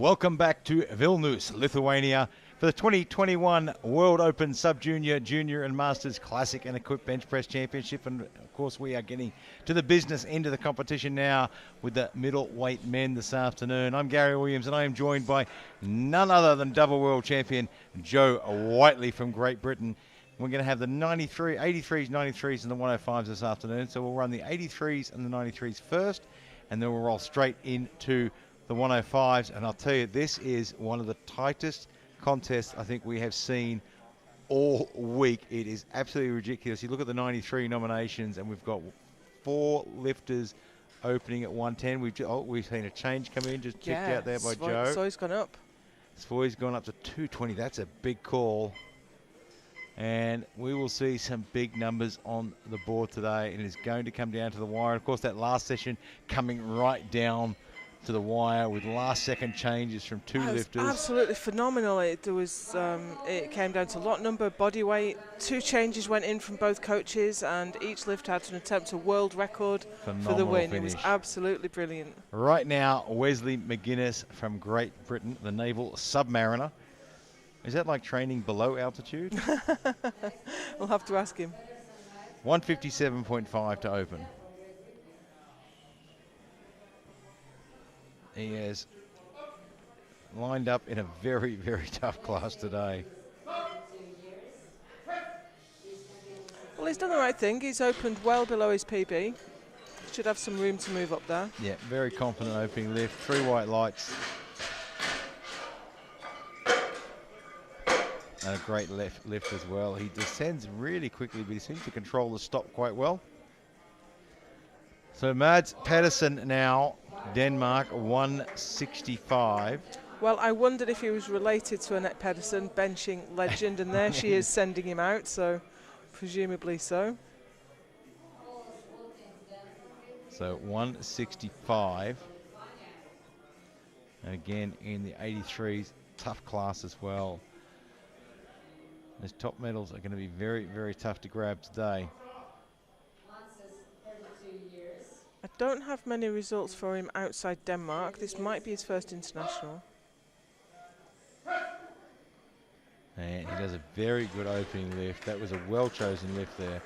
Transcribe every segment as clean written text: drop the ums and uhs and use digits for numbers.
Welcome back to Vilnius, Lithuania, for the 2021 World Open Sub-Junior, Junior and Masters Classic and Equipped Bench Press Championship. And of course, we are getting to the business end of the competition now with the middleweight men this afternoon. I'm Gary Williams, and I am joined by none other than double world champion Joe Whiteley from Great Britain. We're going to have the 83s, 93s, and the 105s this afternoon. So we'll run the 83s and the 93s first, and then we'll roll straight into the 105s. And I'll tell you, this is one of the tightest contests I think we have seen all week. It is absolutely ridiculous. You look at the 93 nominations, and we've got 4 lifters opening at 110. We've seen a change come in, just checked out there by Joe. So he's gone up. Svoy's gone up to 220. That's a big call. And we will see some big numbers on the board today. It is going to come down to the wire. Of course, that last session coming right down to the wire with last-second changes from 2 lifters. Absolutely phenomenal. It came down to lot number, body weight. 2 changes went in from both coaches, and each lift had to attempt a world record for the win. Finish. It was absolutely brilliant. Right now, Wesley McGuinness from Great Britain, the Naval Submariner. Is that like training below altitude? We'll have to ask him. 157.5 to open. He has lined up in a very, very tough class today. Well, he's done the right thing. He's opened well below his PB. Should have some room to move up there. Yeah, very confident opening lift. 3 white lights. And a great lift as well. He descends really quickly, but he seems to control the stop quite well. So Mads Pedersen now, Denmark, 165. Well, I wondered if he was related to Annette Pedersen, benching legend, and there she is sending him out, so presumably so. So 165. And again, in the 83s, tough class as well. Those top medals are going to be very, very tough to grab today. I don't have many results for him outside Denmark. This might be his first international. And he does a very good opening lift. That was a well-chosen lift there.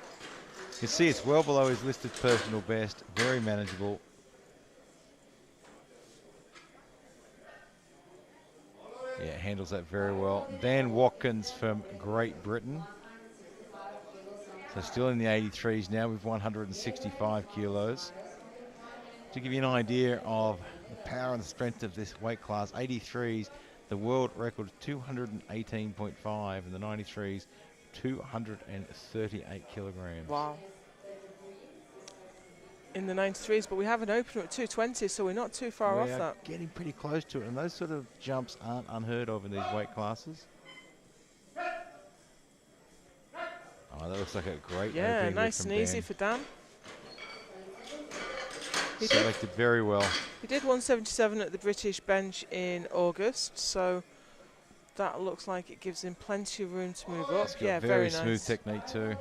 You can see it's well below his listed personal best. Very manageable. Yeah, handles that very well. Dan Watkins from Great Britain. So still in the 83s now with 165 kilos. To give you an idea of the power and the strength of this weight class, 83s, the world record is 218.5, and the 93s, 238 kilograms. Wow. In the 93s, but we have an opener at 220, so we're not too far off that. Getting pretty close to it, and those sort of jumps aren't unheard of in these weight classes. Oh, that looks like a great Yeah, nice and easy for Dan. He selected very well. He did 177 at the British bench in August, so that looks like it gives him plenty of room to move up. Yeah, very nice. Very smooth technique too.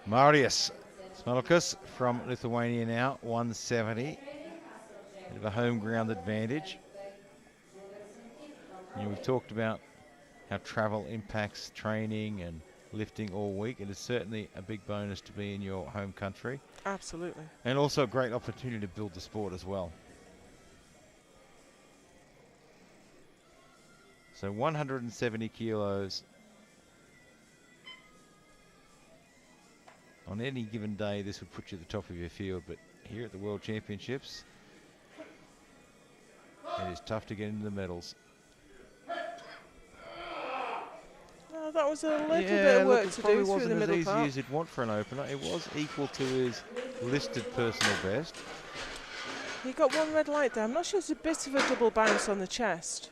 Marius Smolkas from Lithuania now, 170. Bit of a home ground advantage. You know, we've talked about how travel impacts training and lifting all week. It is certainly a big bonus to be in your home country. Absolutely. And also a great opportunity to build the sport as well. So 170 kilos. On any given day, this would put you at the top of your field, but here at the World Championships, it is tough to get into the medals. That was a little bit of work to do through the middle part. It wasn't as easy as you'd want for an opener. It was equal to his listed personal best. He got 1 red light there. I'm not sure it's a bit of a double bounce on the chest.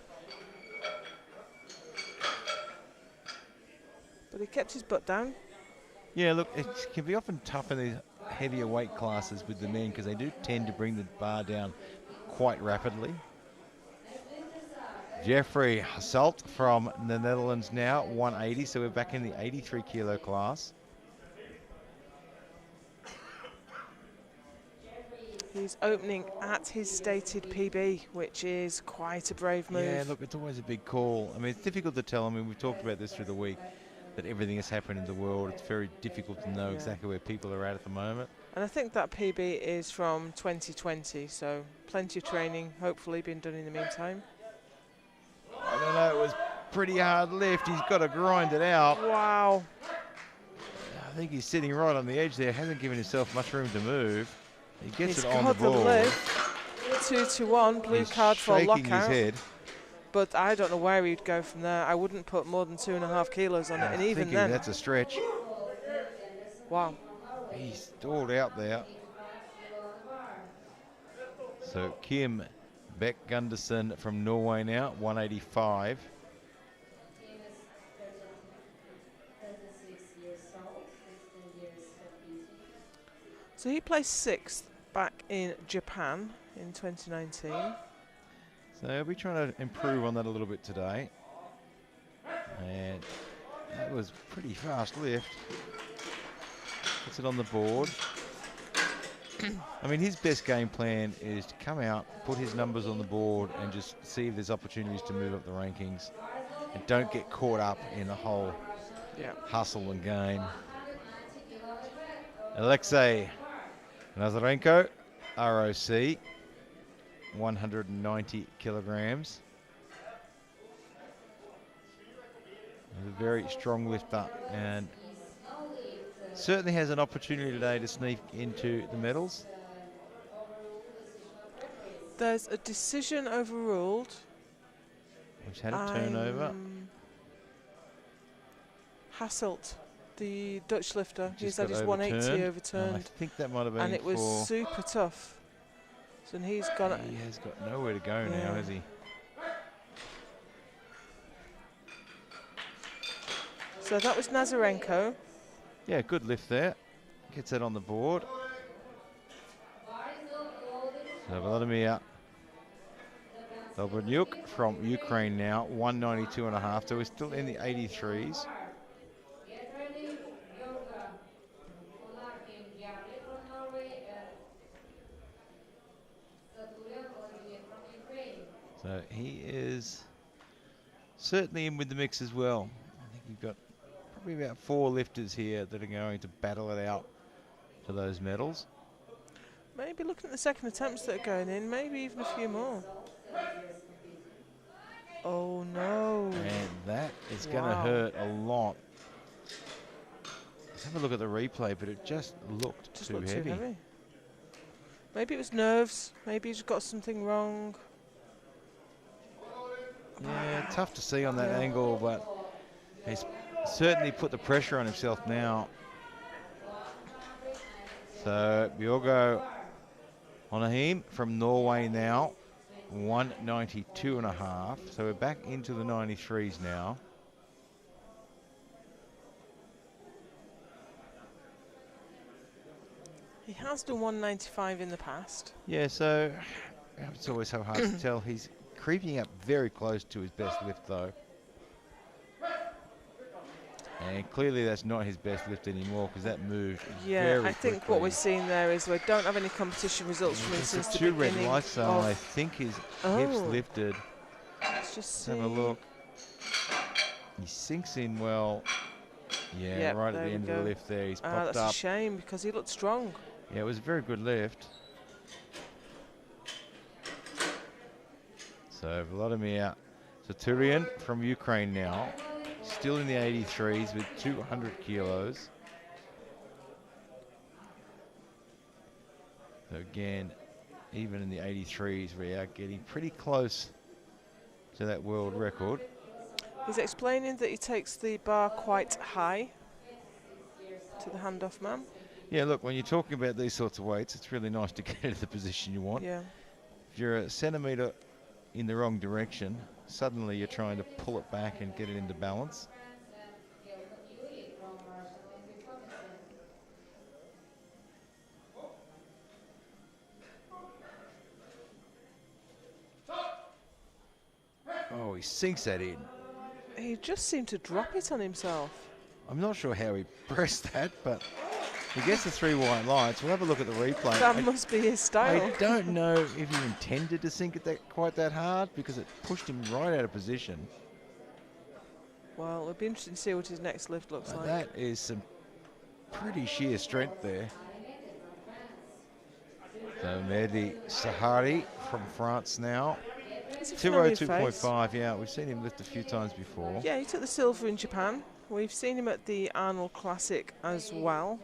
But he kept his butt down. Yeah, look, it can be often tough in these heavier weight classes with the men because they do tend to bring the bar down quite rapidly. Jeffrey Hasselt from the Netherlands now, 180, so we're back in the 83 kilo class. He's opening at his stated PB, which is quite a brave move. Yeah, look, it's always a big call. I mean, it's difficult to tell. I mean, we've talked about this through the week, that everything has happened in the world. It's very difficult to know exactly where people are at the moment. And I think that PB is from 2020, so plenty of training hopefully been done in the meantime. I don't know, it was pretty hard lift. He's got to grind it out. Wow. I think he's sitting right on the edge there. Hasn't given himself much room to move. He gets He's it on the got the board. lift. 2-1, blue He's card for shaking lockout. his head. But I don't know where he'd go from there. I wouldn't put more than 2.5 kilos on it, and even then. That's a stretch. Wow. He's stalled out there. So Kim Beck Gunderson from Norway now, 185. So he placed 6th back in Japan in 2019. So we'll be trying to improve on that a little bit today. And that was pretty fast lift. Puts it on the board. I mean, his best game plan is to come out, put his numbers on the board, and just see if there's opportunities to move up the rankings. And don't get caught up in the whole hustle and game. Alexei Nazarenko, ROC, 190 kilograms. He's a very strong lifter and certainly has an opportunity today to sneak into the medals. There's a decision overruled. Which had a turnover. Hasselt, the Dutch lifter, he's had his 180 overturned. I think that might have been and it was super tough. So he's gone. He has got nowhere to go now, has he? So that was Nazarenko. Yeah, good lift there. Gets that on the board. So Vladimir Dobranyuk from Ukraine now, 192.5. So we're still in the 83s. So he is certainly in with the mix as well. I think you've got probably about 4 lifters here that are going to battle it out for those medals. Maybe looking at the second attempts that are going in, maybe even a few more. Oh no. And that is going to hurt a lot. Let's have a look at the replay, but it just looked too heavy. Maybe it was nerves. Maybe he's got something wrong. Yeah, tough to see on that angle, but he's certainly put the pressure on himself now. So Bjorgo Onahim from Norway now, 192.5. So we're back into the 93s now. He has done 195 in the past. Yeah, so it's always so hard to tell. He's creeping up very close to his best lift though. And clearly that's not his best lift anymore because that moved very I think quickly. what we're seeing there is we don't have any competition results from him since the beginning. 2 red lights, so I think his hips lifted. Let's just have a look. He sinks in well. Yeah, right at the end of the lift there. He's popped that's up. A shame because he looked strong. Yeah, it was a very good lift. So Vladimir Saturian from Ukraine now. Still in the 83s with 200 kilos. So again, even in the 83s, we are getting pretty close to that world record. He's explaining that he takes the bar quite high to the handoff man. Yeah, look, when you're talking about these sorts of weights, it's really nice to get into the position you want. Yeah. If you're a centimetre in the wrong direction, suddenly you're trying to pull it back and get it into balance. Oh, he sinks that in. He just seemed to drop it on himself. I'm not sure how he pressed that, but He gets the 3 white lights. We'll have a look at the replay. That must be his style. I don't know if he intended to sink it quite that hard because it pushed him right out of position. Well, it'll be interesting to see what his next lift looks like. That is some pretty sheer strength there. So Mehdi Sahari from France now. 202.5, yeah, we've seen him lift a few times before. Yeah, he took the silver in Japan. We've seen him at the Arnold Classic as well.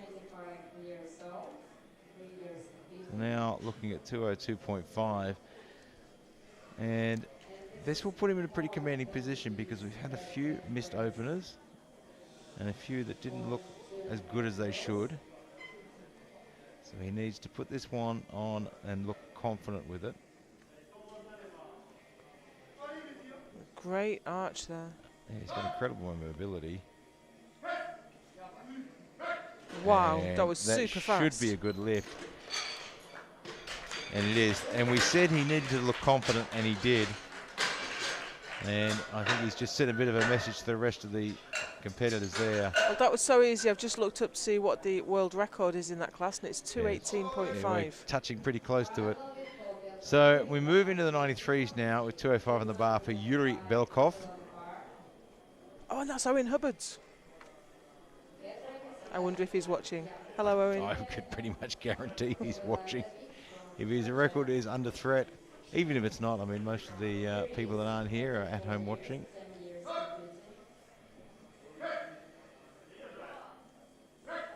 Now looking at 202.5, and this will put him in a pretty commanding position because we've had a few missed openers and a few that didn't look as good as they should. So he needs to put this one on and look confident with it. Great arch there. Yeah, he's got incredible mobility. Wow, and that was super fast. That should be a good lift. And it is. And we said he needed to look confident, and he did. And I think he's just sent a bit of a message to the rest of the competitors there. Well, that was so easy. I've just looked up to see what the world record is in that class, and it's 218.5. Yeah, we're touching pretty close to it. So we move into the 93s now with 205 on the bar for Yuri Belkov. Oh, and that's Owen Hubbards. I wonder if he's watching. Hello, Owen. I could pretty much guarantee he's watching. If his record is under threat, even if it's not, I mean, most of the people that aren't here are at home watching.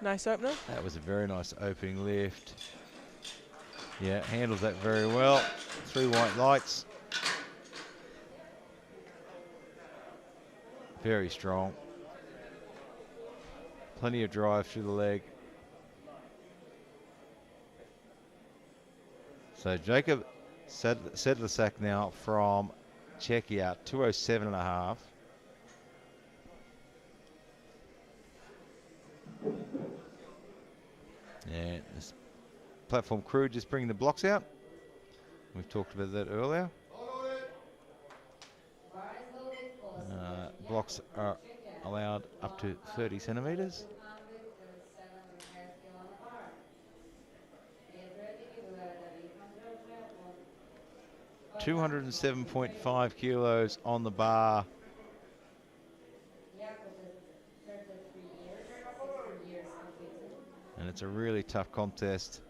Nice opener. That was a very nice opening lift. Yeah, handles that very well. 3 white lights. Very strong. Plenty of drive through the leg. So Jacob Sedlacek now from Czechia, 207.5. And this platform crew just bringing the blocks out. We've talked about that earlier. Blocks are allowed up to 30 centimetres. $207.5 kilos on the bar. And it's a really tough contest.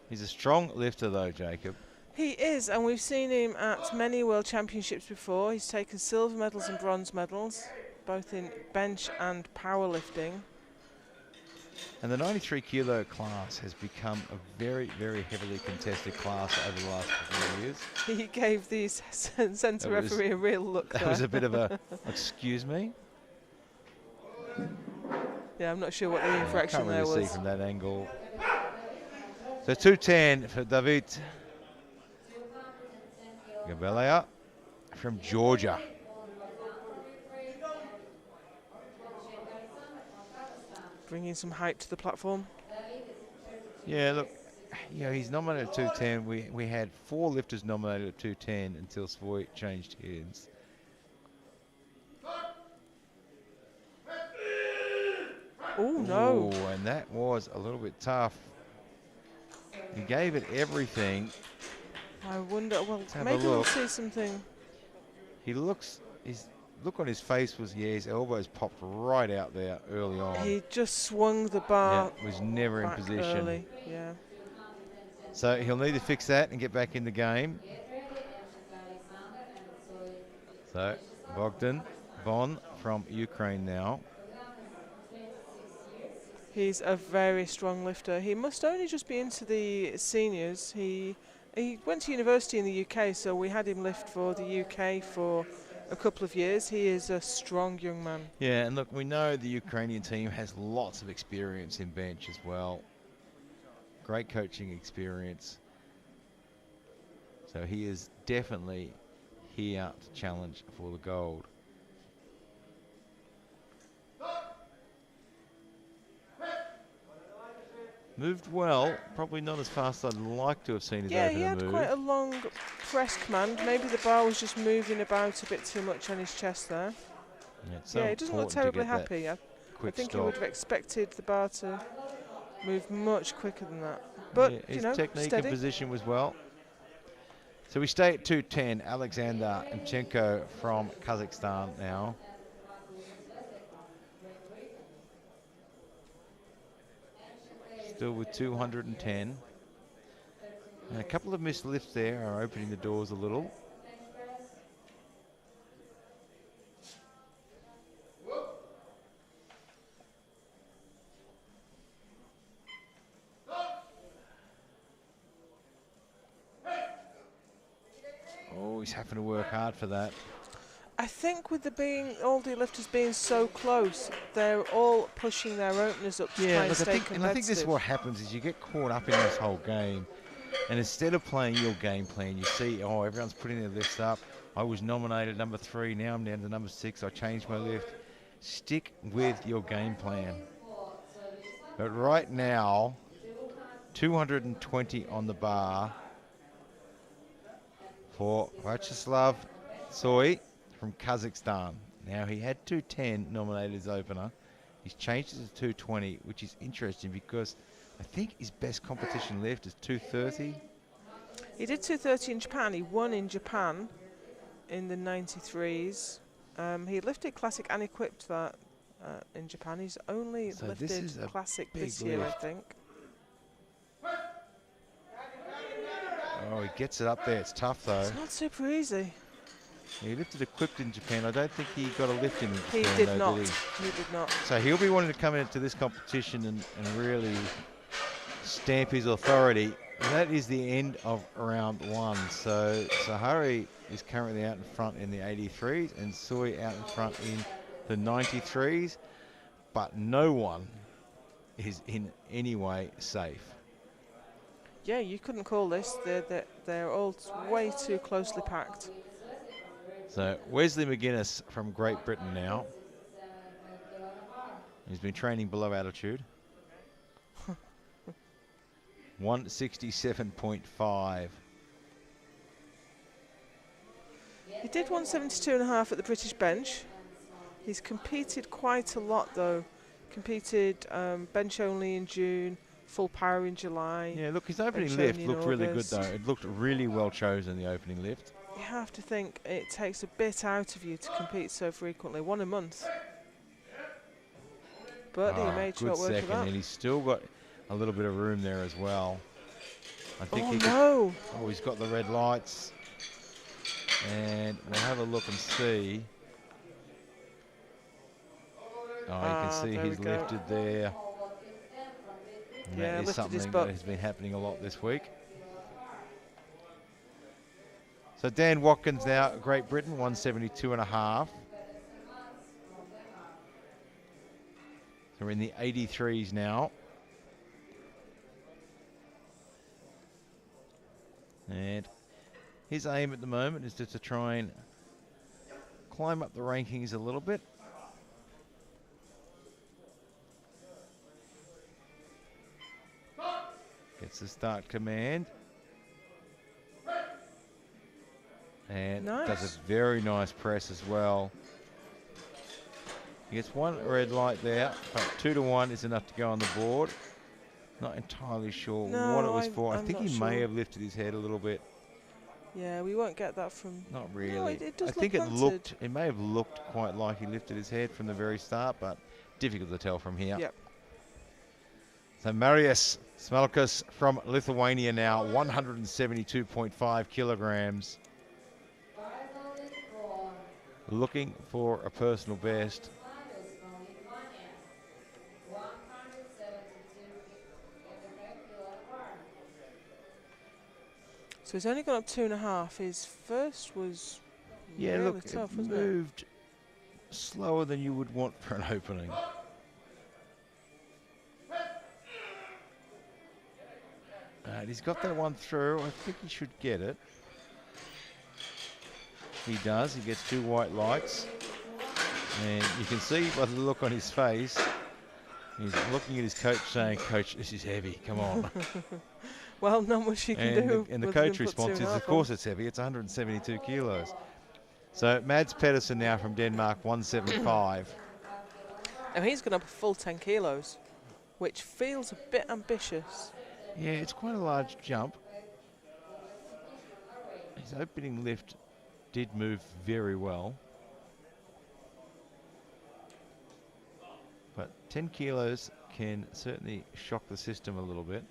He's a strong lifter though, Jacob. He is, and we've seen him at many World Championships before. He's taken silver medals and bronze medals, both in bench and powerlifting. And the 93 kilo class has become a very, very heavily contested class over the last couple of years. He gave the centre referee a real look there. That was a bit of a, excuse me? Yeah, I'm not sure what the infraction there was. Can't really see from that angle. So 210 for David Gabelea from Georgia. Bringing some hype to the platform. Yeah, look, you know, he's nominated at 210. We had 4 lifters nominated at 210 until Savoy changed hands. Oh, no. Ooh, and that was a little bit tough. He gave it everything. I wonder, well, Let's have maybe a we'll look. see something. His look on his face was, yeah, his elbows popped right out there early on. He just swung the bar. Yeah, was never in back position. Early. Yeah. So he'll need to fix that and get back in the game. So Bogdan Bon from Ukraine now. He's a very strong lifter. He must only just be into the seniors. He went to university in the UK, so we had him lift for the UK for a couple of years. He is a strong young man. Yeah, and look, we know the Ukrainian team has lots of experience in bench as well. Great coaching experience. So he is definitely here to challenge for the gold. Moved well, probably not as fast as I'd like to have seen his Yeah, opener he had move. quite a long press command. Maybe the bar was just moving about a bit too much on his chest there. Yeah, it's so Yeah, he doesn't look important to terribly get that happy. I quick think he stop. would have expected the bar to Moved much quicker than that. But, Yeah, you his know, technique steady. and position was well. So we stay at 210. Alexander Mchenko from Kazakhstan now. Still with 210. And a couple of missed lifts there are opening the doors a little. Oh, he's having to work hard for that. I think with all the lifters being so close, they're all pushing their openers up to try and stay competitive. And I think this is what happens is you get caught up in this whole game, and instead of playing your game plan, you see, oh, everyone's putting their lifts up. I was nominated number 3, now I'm down to number 6. I changed my lift. Stick with your game plan. But right now, 220 on the bar for Vyacheslav Tsoi from Kazakhstan. Now, he had 210 nominated as opener. He's changed it to 220, which is interesting because I think his best competition lift is 230. He did 230 in Japan. He won in Japan in the 93s. He lifted classic and equipped that in Japan. He's only lifted classic this year, I think. Oh, he gets it up there. It's tough, though. It's not super easy. He lifted equipped in Japan. I don't think he got a lift in Japan. He did not. He did not. So he'll be wanting to come into this competition and really stamp his authority. And that is the end of round 1. So Sahari is currently out in front in the 83s and Tsoi out in front in the 93s. But no one is in any way safe. Yeah, you couldn't call this. They're all way too closely packed. So Wesley McGuinness from Great Britain now. He's been training below altitude. 167.5. He did 172.5 at the British bench. He's competed quite a lot, though. Competed bench only in June, full power in July. Yeah, look, his opening lift looked really good, though. It looked really well chosen, the opening lift. You have to think it takes a bit out of you to compete so frequently, 1 a month. But he made short work of that. And he's still got a little bit of room there as well. I think he's got the red lights. And we'll have a look and see. Oh, you can see he's lifted there. And yeah, that is something that has been happening a lot this week. So Dan Watkins now, Great Britain, 172.5. So we're in the 83s now. And his aim at the moment is to try and climb up the rankings a little bit. Gets the start command. And does a very nice press as well. He gets 1 red light there, but 2 to 1 is enough to go on the board. Not entirely sure what it was for. I think he may have lifted his head a little bit. Yeah, we won't get that from... Not really. No, it does I think planted. it may have looked quite like he lifted his head from the very start, but difficult to tell from here. Yep. So Marius Smelkas from Lithuania now, 172.5 kilograms. Looking for a personal best. So he's only gone up 2.5. His first was really tough, wasn't it? Moved slower than you would want for an opening. And he's got that one through. I think he should get it. He does. He gets 2 white lights. And you can see by the look on his face, he's looking at his coach saying, "Coach, this is heavy. Come on." Well, not much you can do. And the coach response is, "Of course it's heavy. It's 172 kilos." So Mads Pedersen now from Denmark, 175. And he's gone up a full 10 kilos. which feels a bit ambitious. Yeah, it's quite a large jump. His opening lift did move very well. But 10 kilos can certainly shock the system a little bit.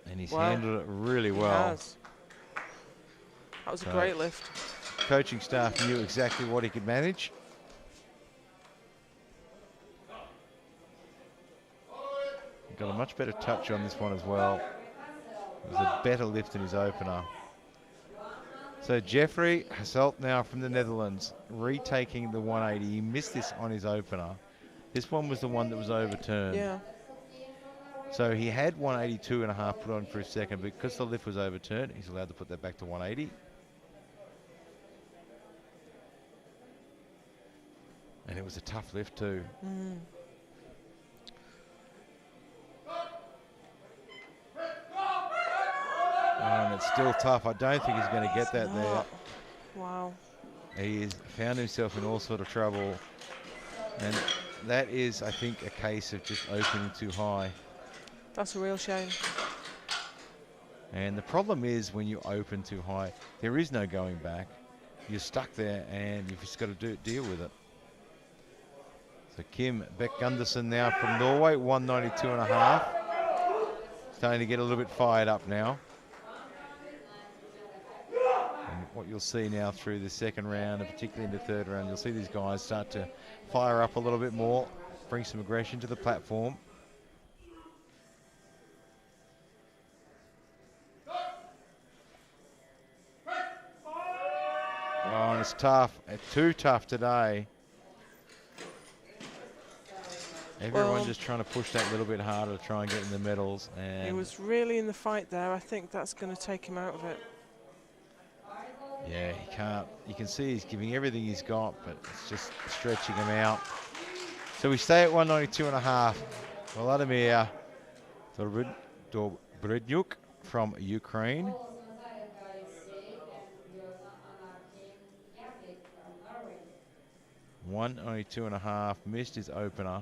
And he's handled it really well. That was a great lift. Coaching staff knew exactly what he could manage. He got a much better touch on this one as well. It was a better lift than his opener. So Jeffrey Hasselt now from the Netherlands, retaking the 180. He missed this on his opener. This one was the one that was overturned. Yeah. So he had 182.5 put on for his second, but because the lift was overturned, he's allowed to put that back to 180. And it was a tough lift too. Mm. And it's still tough. I don't think he's going to get that there. Wow. He has found himself in all sort of trouble. And that is, I think, a case of just opening too high. That's a real shame. And the problem is when you open too high, there is no going back. You're stuck there and you've just got to deal with it. So Kim Beck Gunderson now from Norway, 192.5. Starting to get a little bit fired up now. And what you'll see now through the second round, and particularly in the third round, you'll see these guys start to fire up a little bit more, bring some aggression to the platform. Oh, and it's tough. It's too tough today. Everyone just trying to push that little bit harder to try and get in the medals. And he was really in the fight there. I think that's going to take him out of it. Yeah, he can't. You can see he's giving everything he's got, but it's just stretching him out. So we stay at 192.5. Vladimir Dobrynyuk from Ukraine. 192.5, missed his opener.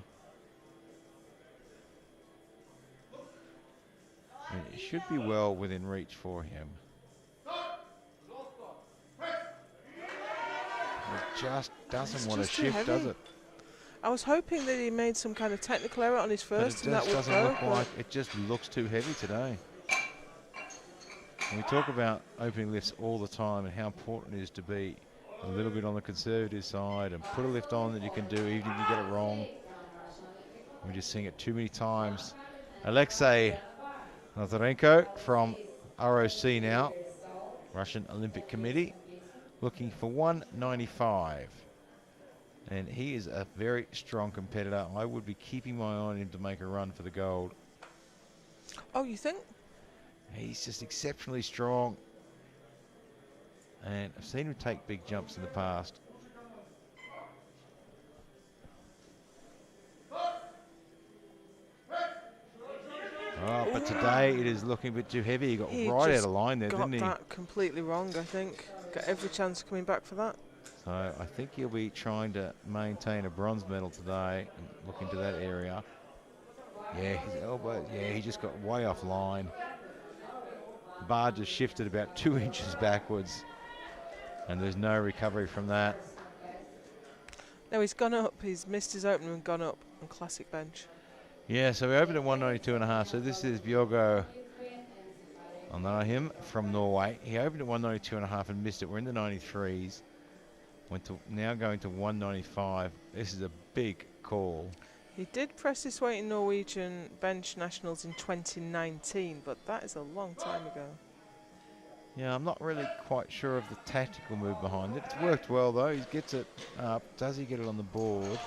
And it should be well within reach for him. It just doesn't want to shift, does it? I was hoping that he made some kind of technical error on his first, and that would doesn't go. Look like it just looks too heavy today. And we talk about opening lifts all the time and how important it is to be a little bit on the conservative side and put a lift on that you can do even if you get it wrong. We're just seeing it too many times. Alexei Nazarenko from ROC now, Russian Olympic Committee, looking for 195. And he is a very strong competitor. I would be keeping my eye on him to make a run for the gold. Oh, you think? He's just exceptionally strong. And I've seen him take big jumps in the past. Oh, but today it is looking a bit too heavy. He got right out of line there, didn't he? Got that completely wrong, I think. Got every chance of coming back for that. So I think he'll be trying to maintain a bronze medal today and look into that area. Yeah, his elbow, yeah, he just got way off line. The bar just shifted about 2 inches backwards, and there's no recovery from that. No, he's gone up. He's missed his opener and gone up on classic bench. Yeah, so we opened at 192.5. So this is Bjorgo Anahim from Norway. He opened at 192.5 and missed it. We're in the 93s. Went to now going to 195. This is a big call. He did press his weight in Norwegian bench nationals in 2019, but that is a long time ago. Yeah, I'm not really quite sure of the tactical move behind it. It's worked well though. He gets it up. Does he get it on the board?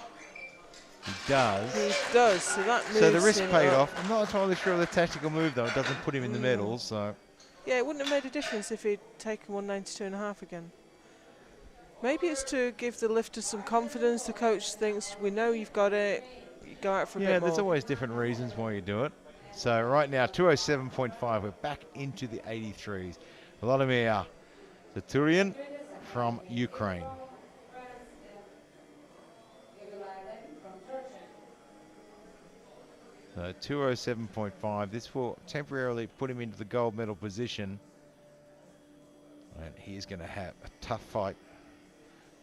He does. He does. So that moves. So the risk paid up. off. I'm not entirely sure of the tactical move though. It doesn't put him in the medals. So yeah, it wouldn't have made a difference if he'd taken 192.5 again. Maybe it's to give the lifter some confidence. The coach thinks, we know you've got it. You go out for a bit more. Yeah, there's always different reasons why you do it. So right now, 207.5. We're back into the 83s. Vladimir Turian from Ukraine. So 207.5. This will temporarily put him into the gold medal position. And he's going to have a tough fight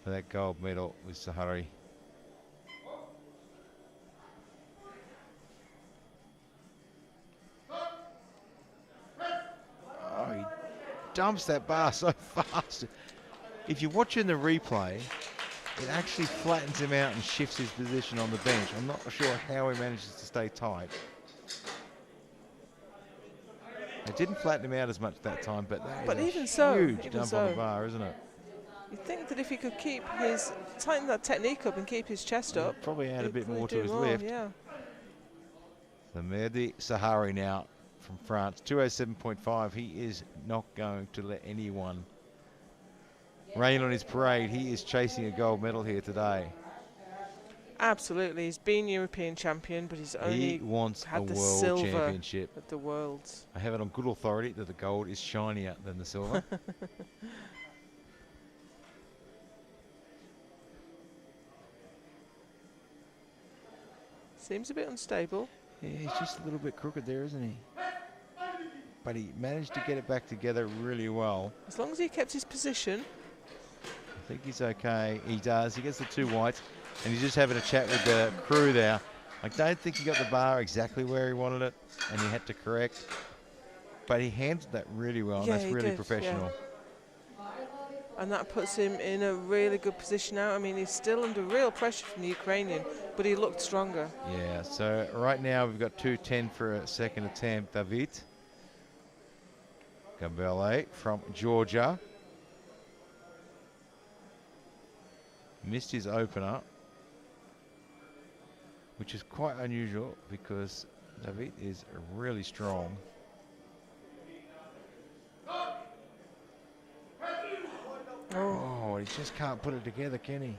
for that gold medal with Sahari. Oh, he dumps that bar so fast. If you're watching the replay, it actually flattens him out and shifts his position on the bench. I'm not sure how he manages to stay tight. It didn't flatten him out as much that time, but that is even a so, huge dump on the bar, isn't it? You'd think that if he could tighten that technique up and keep his chest up, probably add a bit more to his more, lift. yeah. So Mehdi Sahari now from France, 207.5. He is not going to let anyone rain on his parade. He is chasing a gold medal here today. Absolutely, he's been European champion, but he's only wants had a the world silver championship at the Worlds. I have it on good authority that the gold is shinier than the silver. Seems a bit unstable. Yeah, he's just a little bit crooked there, isn't he? But he managed to get it back together really well. As long as he kept his position. I think he's okay. He does. He gets the 2 whites, and he's just having a chat with the crew there. I don't think he got the bar exactly where he wanted it, and he had to correct. But he handled that really well, and that's really professional. Yeah. And that puts him in a really good position now. I mean, he's still under real pressure from the Ukrainian, but he looked stronger. Yeah, so right now we've got 2:10 for a second attempt. David Gambele from Georgia. Missed his opener, which is quite unusual because David is really strong. Oh, he just can't put it together, can he?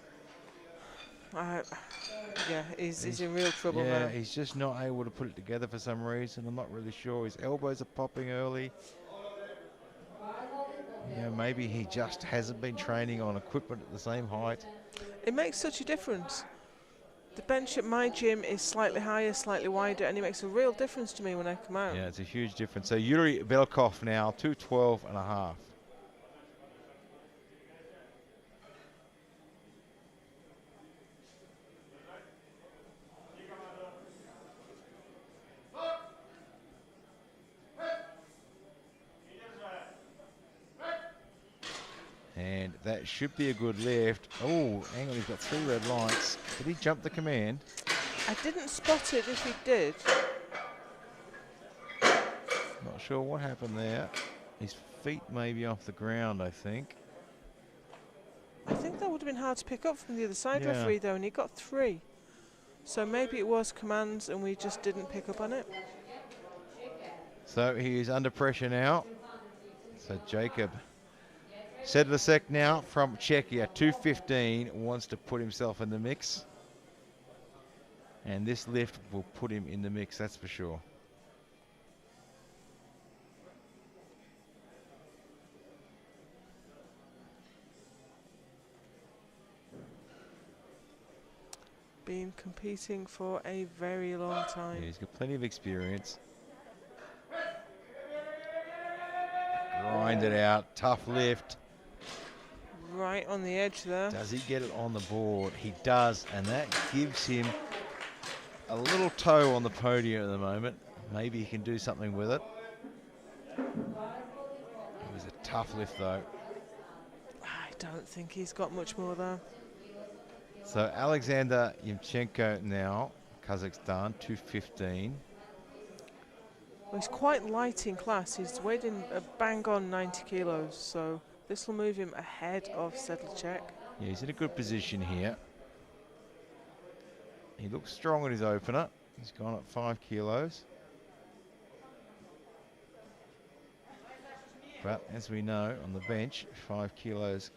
Yeah, he's in real trouble now. Yeah, he's just not able to put it together for some reason. I'm not really sure. His elbows are popping early. Yeah, maybe he just hasn't been training on equipment at the same height. It makes such a difference. The bench at my gym is slightly higher, slightly wider, and it makes a real difference to me when I come out. Yeah, it's a huge difference. So Yuri Belkov now, 212.5. And that should be a good lift. Oh, hang on, he's got 3 red lights. Did he jump the command? I didn't spot it if he did. Not sure what happened there. His feet may be off the ground, I think. I think that would have been hard to pick up from the other side Yeah. referee, though, and he got 3. So maybe it was commands and we just didn't pick up on it. So he is under pressure now. So Jacob Sedlacek now from Czechia, 215, wants to put himself in the mix. And this lift will put him in the mix, that's for sure. Been competing for a very long time. Yeah, he's got plenty of experience. Grind it out, tough lift. Right on the edge there. Does he get it on the board? He does, and that gives him a little toe on the podium at the moment. Maybe he can do something with it. It was a tough lift, though. I don't think he's got much more there. So Alexander Yemchenko now, Kazakhstan, 215. Well, he's quite light in class. He's weighed in a bang on 90 kilos, so this will move him ahead of Sedlacek. Yeah, he's in a good position here. He looks strong on his opener. He's gone up 5 kilos. But as we know, on the bench, 5 kilos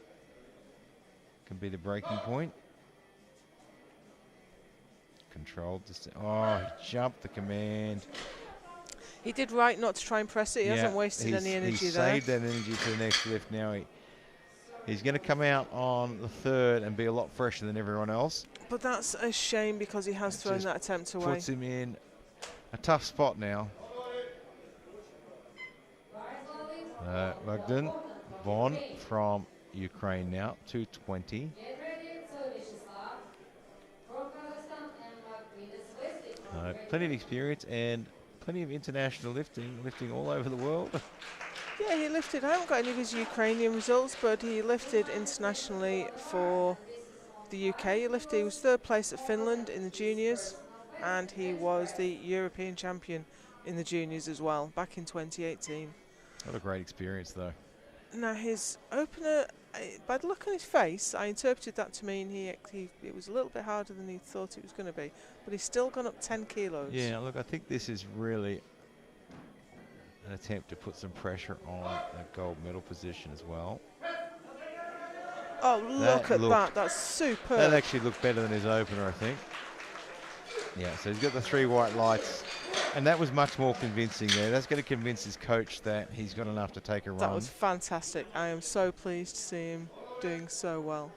can be the breaking point. Controlled. Oh, he jumped the command. He did right not to try and press it. He hasn't wasted any energy he there. saved that energy for the next lift. Now He's going to come out on the third and be a lot fresher than everyone else. But that's a shame because he has thrown that attempt away. Puts him in a tough spot now. Bogdan Von from Ukraine now, 220. Plenty of experience and plenty of international lifting all over the world. Yeah, he lifted. I haven't got any of his Ukrainian results, but he lifted internationally for the UK. He was third place at Finland in the juniors, and he was the European champion in the juniors as well, back in 2018. What a great experience, though. Now, his opener, by the look on his face, I interpreted that to mean it was a little bit harder than he thought it was going to be, but he's still gone up 10 kilos. Yeah, look, I think this is really an attempt to put some pressure on that gold medal position as well. Oh, look at that. That's superb. That actually looked better than his opener, I think. Yeah, so he's got the 3 white lights, and that was much more convincing there. That's going to convince his coach that he's got enough to take a run. That was fantastic. I am so pleased to see him doing so well.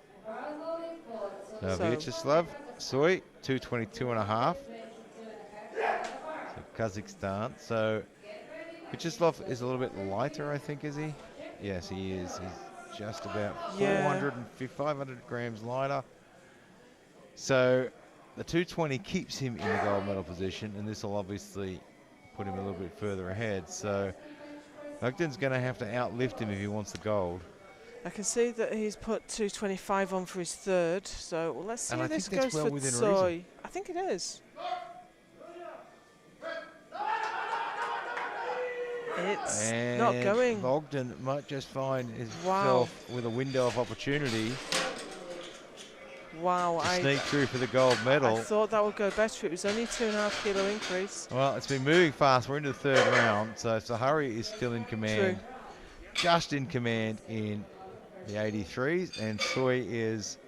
Now, Vyacheslav Soy, 222.5. So Kazakhstan. So Vyacheslav is a little bit lighter, I think, is he? Yes, he is. He's just about 500 grams lighter. So the 220 keeps him in the gold medal position, and this will obviously put him a little bit further ahead. So Bogdan's going to have to outlift him if he wants the gold. I can see that he's put 225 on for his third. So let's see how this goes for Soy. I think it is. It's not going. Bogdan might just find himself with a window of opportunity. Wow, to sneak through for the gold medal. I thought that would go better. It was only 2.5 kilo increase. Well, it's been moving fast. We're into the third round, so Sahari is still in command. True. Just in command in the 83s, and Soy is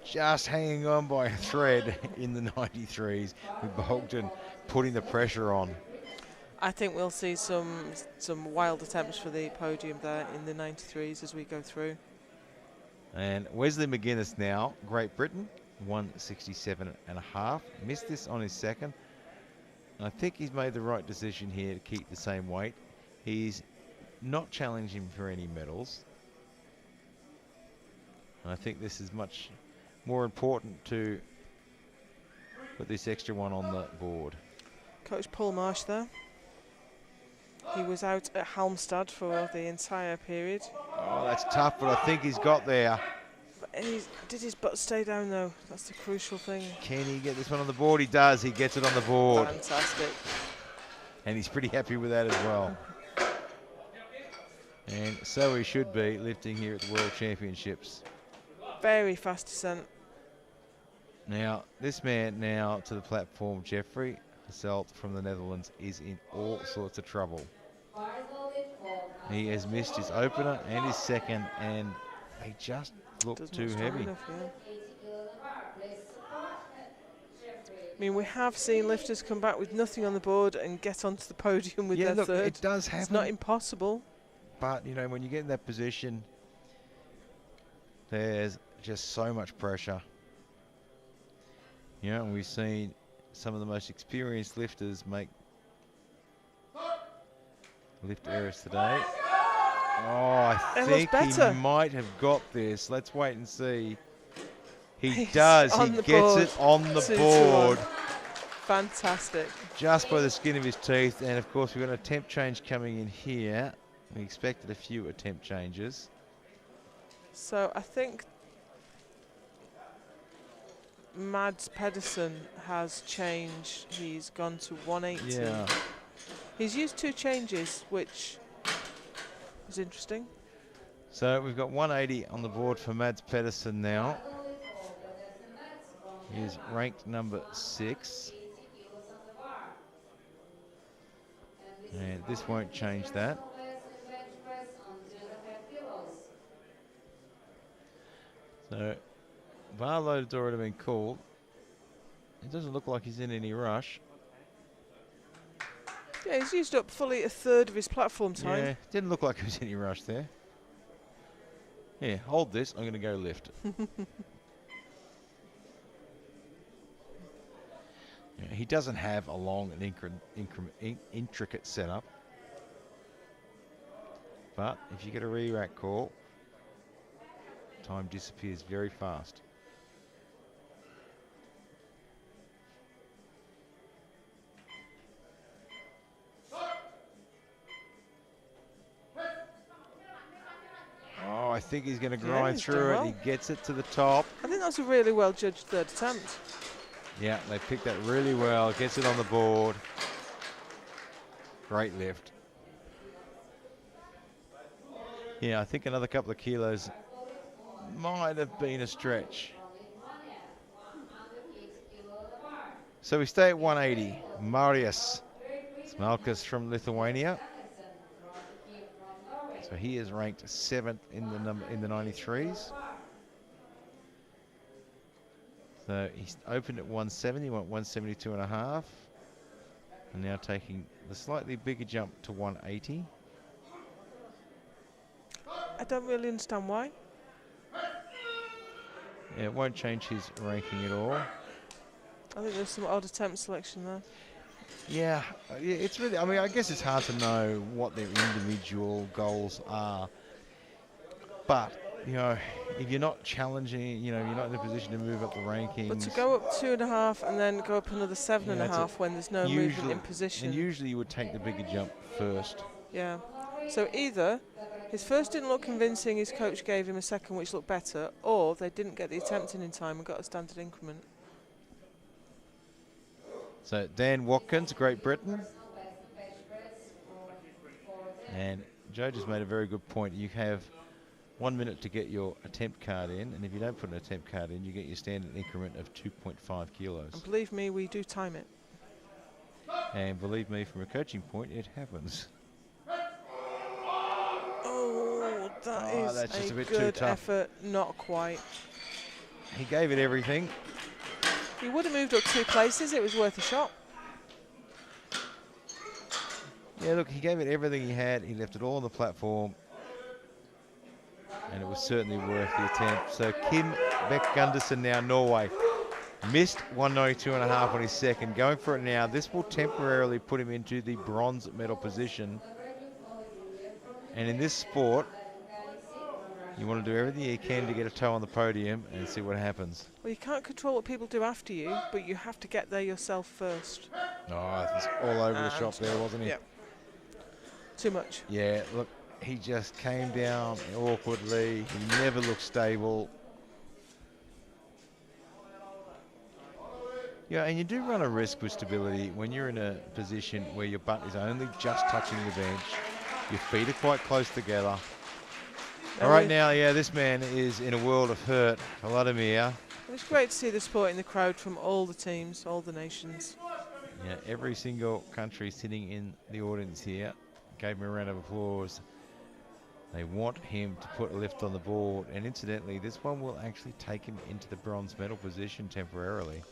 just hanging on by a thread in the 93s, with Bogdan putting the pressure on. I think we'll see some wild attempts for the podium there in the 93s as we go through. And Wesley McGuinness now, Great Britain, 167.5. Missed this on his second. I think he's made the right decision here to keep the same weight. He's not challenging for any medals. I think this is much more important to put this extra one on the board. Coach Paul Marsh there. He was out at Halmstad for the entire period. Oh, that's tough, but I think he's got there. Did his butt stay down, though? That's the crucial thing. Can he get this one on the board? He does. He gets it on the board. Fantastic. And he's pretty happy with that as well. And so he should be, lifting here at the World Championships. Very fast descent. Now, this man now to the platform, Jeffrey Hasselt from the Netherlands, is in all sorts of trouble. He has missed his opener and his second, and they just look too heavy. Enough, yeah. I mean, we have seen lifters come back with nothing on the board and get onto the podium with their third. It does happen. It's not impossible. But, you know, when you get in that position, there's just so much pressure. You know, and we've seen some of the most experienced lifters make lift errors today. Oh, I think he might have got this. Let's wait and see. He does. He gets it on the board. Fantastic. Just by the skin of his teeth. And, of course, we've got an attempt change coming in here. We expected a few attempt changes. So I think Mads Pedersen has changed. He's gone to 180. Yeah. He's used 2 changes, which is interesting. So we've got 180 on the board for Mads Pedersen now. He's ranked number 6. And this won't change that. So bar load's already been called. It doesn't look like he's in any rush. Yeah, he's used up fully a third of his platform time. Yeah, didn't look like he was in any rush there. Yeah, hold this. I'm going to go lift. Yeah, he doesn't have a long and intricate setup. But if you get a re-rack call, time disappears very fast. Oh, I think he's going to grind through it. Well. He gets it to the top. I think that was a really well judged third attempt. Yeah, they picked that really well. Gets it on the board. Great lift. Yeah, I think another couple of kilos might have been a stretch. So we stay at 180. Marius Smalkas from Lithuania. So he is ranked 7th in the 93s. So he's opened at 170, went 172.5. And now taking the slightly bigger jump to 180. I don't really understand why. Yeah, it won't change his ranking at all. I think there's some odd attempt selection there. Yeah, it's really, I mean, I guess it's hard to know what their individual goals are. But, you know, if you're not challenging, you know, you're not in a position to move up the rankings. But to go up 2.5 and then go up another 7.5 when there's no movement in position. And usually you would take the bigger jump first. Yeah. So either his first didn't look convincing, his coach gave him a second which looked better, or they didn't get the attempt in time and got a standard increment. So Dan Watkins, Great Britain. And Joe just made a very good point. You have 1 minute to get your attempt card in, and if you don't put an attempt card in, you get your standard increment of 2.5 kilos. And believe me, we do time it. And believe me, from a coaching point, it happens. Oh, that's just a bit too good tough. effort, not quite. He gave it everything. He would have moved up 2 places, it was worth a shot. Yeah, look, he gave it everything he had. He left it all on the platform. And it was certainly worth the attempt. So Kim Beck Gunderson now, Norway. Missed 192.5 on his second. Going for it now. This will temporarily put him into the bronze medal position. And in this sport, you want to do everything you can to get a toe on the podium and see what happens. Well, you can't control what people do after you, but you have to get there yourself first. Oh, he's all over the shop there, wasn't he? Yeah. Too much. Yeah, look, he just came down awkwardly. He never looked stable. Yeah, and you do run a risk with stability when you're in a position where your butt is only just touching the bench. Your feet are quite close together. All right, now, yeah, this man is in a world of hurt. Vladimir. It's great to see the support in the crowd from all the teams, all the nations. Yeah, every single country sitting in the audience here gave him a round of applause. They want him to put a lift on the board. And incidentally, this one will actually take him into the bronze medal position temporarily.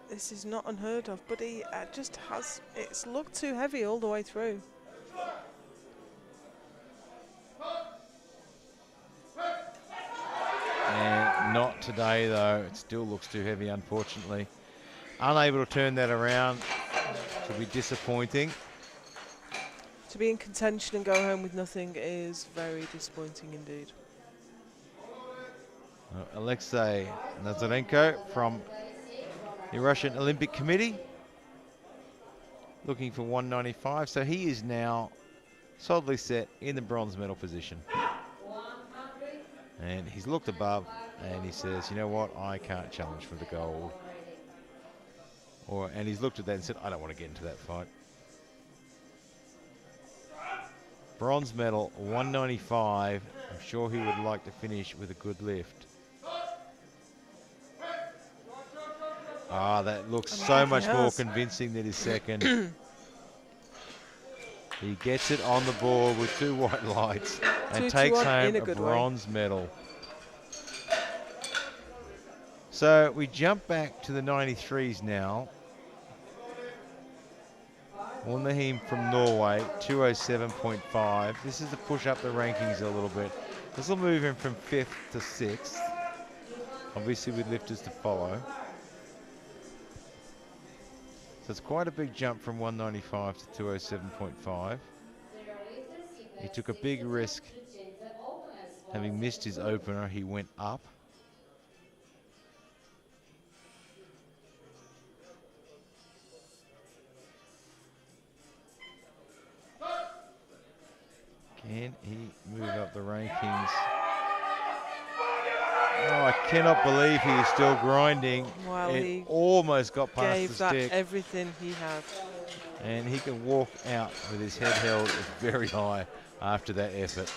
This is not unheard of, but he just has, it's looked too heavy all the way through. And not today, though. It still looks too heavy, unfortunately. Unable to turn that around. Should be disappointing. To be in contention and go home with nothing is very disappointing indeed. Alexei Nazarenko from the Russian Olympic Committee. Looking for 195. So he is now solidly set in the bronze medal position. And he's looked above and he says, you know what, I can't challenge for the gold. And he's looked at that and said, I don't want to get into that fight. Bronze medal, 195. I'm sure he would like to finish with a good lift. Ah, that looks so much more convincing than his second. He gets it on the board with 2 white lights and takes home a bronze medal. So we jump back to the 93s now. Ornahim from Norway, 207.5. This is to push up the rankings a little bit. This will move him from 5th to 6th, obviously with lifters to follow. So it's quite a big jump from 195 to 207.5. He took a big risk. Having missed his opener, he went up. Can he move up the rankings? Oh, I cannot believe he is still grinding. Well, he almost got past gave the that stick. everything he had. And he can walk out with his head held very high after that effort.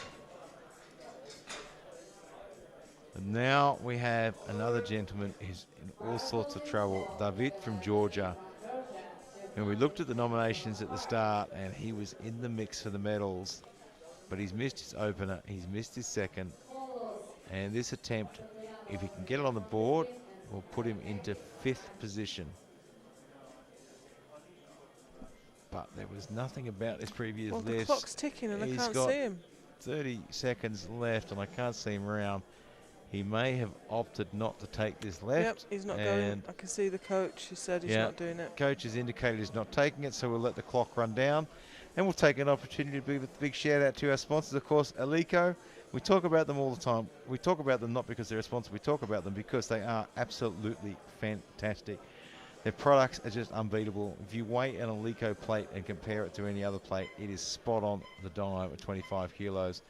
And now we have another gentleman who's in all sorts of trouble, David from Georgia. And we looked at the nominations at the start, and he was in the mix for the medals, but he's missed his opener, he's missed his second, and this attempt, if he can get it on the board, will put him into 5th position. But there was nothing about this previous Well, list. the clock's ticking and I He's can't got see him. 30 seconds left, and I can't see him around. He may have opted not to take this left. Yep, he's not going. I can see the coach. He said he's not doing it. Coach has indicated he's not taking it, so we'll let the clock run down. And we'll take an opportunity to give a big shout out to our sponsors, of course, Eleiko. We talk about them all the time. We talk about them not because they're a sponsor. We talk about them because they are absolutely fantastic. Their products are just unbeatable. If you weigh an Eleiko plate and compare it to any other plate, it is spot on the dime at 25 kilos.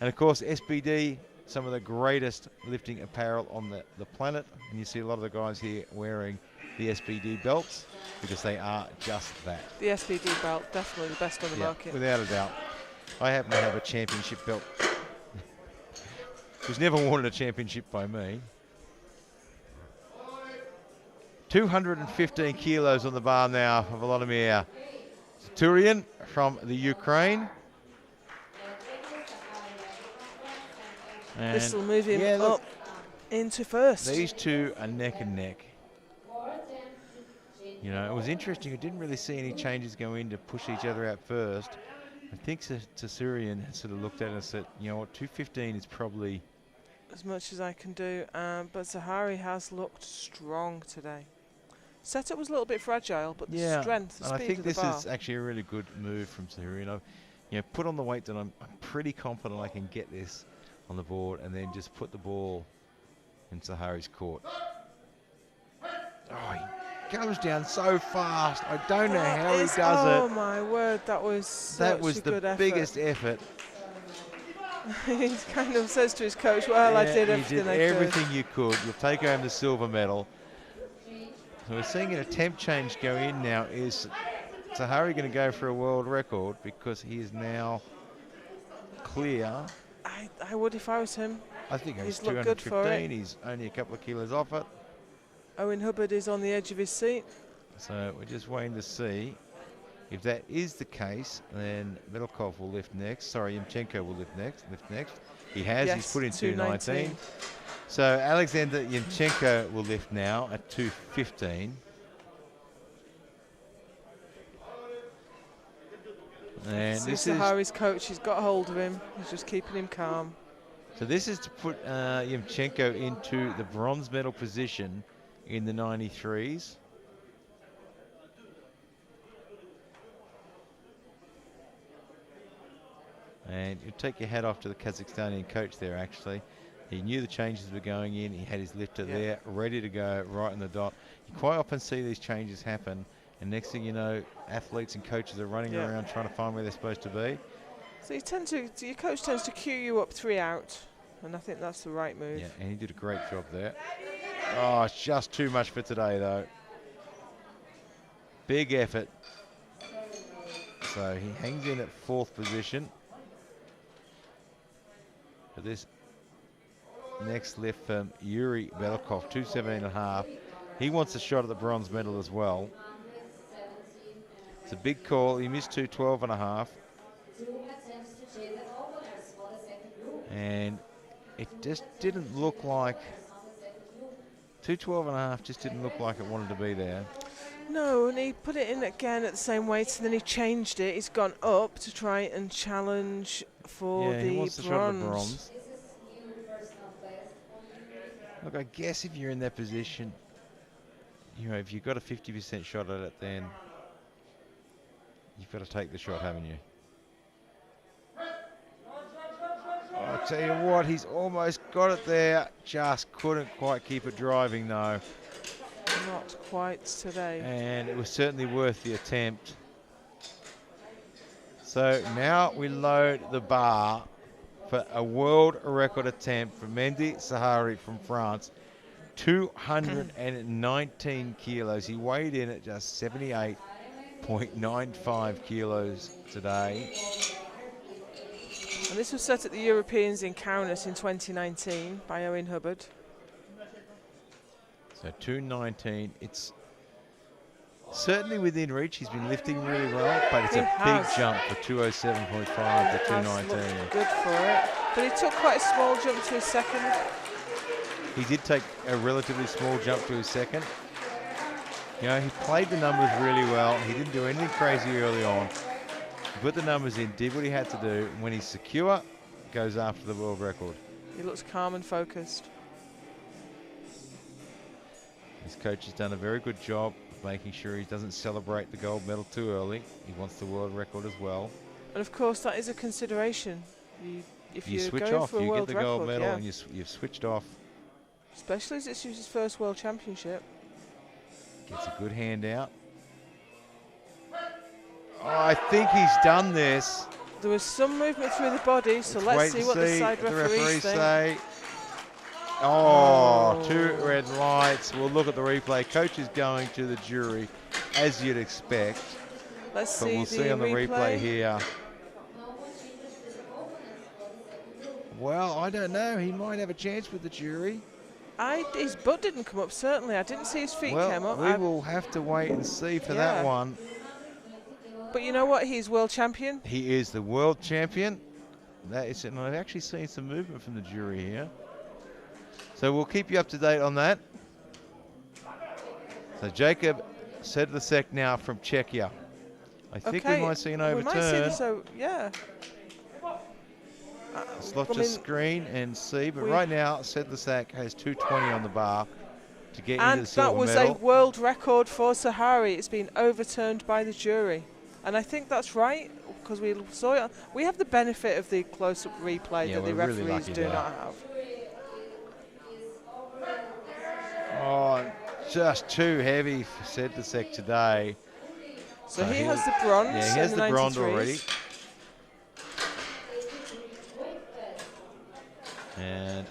And of course, SBD, some of the greatest lifting apparel on the planet. And you see a lot of the guys here wearing the SBD belts because they are just that. The SBD belt, definitely the best on the market. Without a doubt. I happen to have a championship belt. It was never worn a championship by me. 215 kilos on the bar now for Volodymyr Turian from the Ukraine. And this will move him up into 1st. These two are neck and neck. You know, it was interesting. I didn't really see any changes go in to push each other out first. I think Turian sort of looked at it and said, you know what, 215 is probably as much as I can do. But Zaharie has looked strong today. Setup was a little bit fragile, but the strength, the speed of the bar. I think this is actually a really good move from Turian. You know, put on the weight that I'm pretty confident I can get this on the board, and then just put the ball in Zaharie's court. Oh, he goes down so fast. I don't know how he does it. Oh my word, that was such a good effort. Biggest effort. He kind of says to his coach, well, I did everything I could. You did everything you could. You'll take home the silver medal. So we're seeing an attempt change go in now. Is Zaharie going to go for a world record because he is now clear? I would if I was him. I think he's looked good for it. He's only a couple of kilos off it. Owen Hubbard is on the edge of his seat. So we're just waiting to see. If that is the case, then Medelkov will lift next. Sorry, Yemchenko will lift next. He has. Yes, he's put in 219. So Alexander Yemchenko will lift now at 215. And this is Zaharie's coach. He's got hold of him. He's just keeping him calm. So this is to put Yemchenko into the bronze medal position in the 93s. And you take your hat off to the Kazakhstani coach there, actually. He knew the changes were going in. He had his lifter there, ready to go, right in the dot. You quite often see these changes happen, and next thing you know, athletes and coaches are running around trying to find where they're supposed to be. So your coach tends to cue you up 3 out, and I think that's the right move. Yeah, and he did a great job there. Oh, it's just too much for today, though. Big effort. So he hangs in at 4th position. For this next lift from Yuri Belkov, 217.5. He wants a shot at the bronze medal as well. It's a big call. He missed 212.5. And it just didn't look like 212.5 just didn't look like it wanted to be there. No, and he put it in again at the same weight, and then he changed it. He's gone up to try and challenge for the he wants bronze. the shot at the bronze. Look, I guess if you're in that position, you know, if you've got a 50% shot at it, then you've got to take the shot, haven't you? I'll tell you what, he's almost got it there. Just couldn't quite keep it driving, though. Not quite today. And it was certainly worth the attempt. So now we load the bar for a world record attempt for Mehdi Sahari from France. 219 kilos. He weighed in at just 78.95 kilos today. And this was set at the Europeans in Kaunas in 2019 by Owen Hubbard. So 219, it's certainly within reach. He's been lifting really well, but it's a big jump for 207.5 to 219. Good for it. But he took quite a small jump to his second. He did take a relatively small jump to his second. You know, he played the numbers really well. He didn't do anything crazy early on. He put the numbers in, did what he had to do. When he's secure, goes after the world record. He looks calm and focused. His coach has done a very good job of making sure he doesn't celebrate the gold medal too early. He wants the world record as well. And of course, that is a consideration. If you switch going off, for a you world get the gold record, medal, and you've switched off. Especially as it's his first world championship. Gets a good hand out. Oh, I think he's done this. There was some movement through the body, so let's see what the side referees say. Oh, 2 red lights. We'll look at the replay. Coach is going to the jury, as you'd expect. Let's see. But we'll see on the replay here. Well, I don't know. He might have a chance with the jury. His butt didn't come up, certainly. I didn't see his feet come up. We will have to wait and see for that one. But you know what? He's world champion. He is the world champion. That is it. And I've actually seen some movement from the jury here. So we'll keep you up to date on that. So Jacob Sedlacek now from Czechia. I think we might see an overturn. We might see this, yeah. Let's just screen and see. But right now, Sedlacek has 220 on the bar to get into the silver medal. And that was a world record for Sahari. It's been overturned by the jury. And I think that's right, because we saw it. We have the benefit of the close-up replay that the referees do not have. Oh, just too heavy for Sedlacek today. So he has the bronze. Yeah, he has the bronze already. And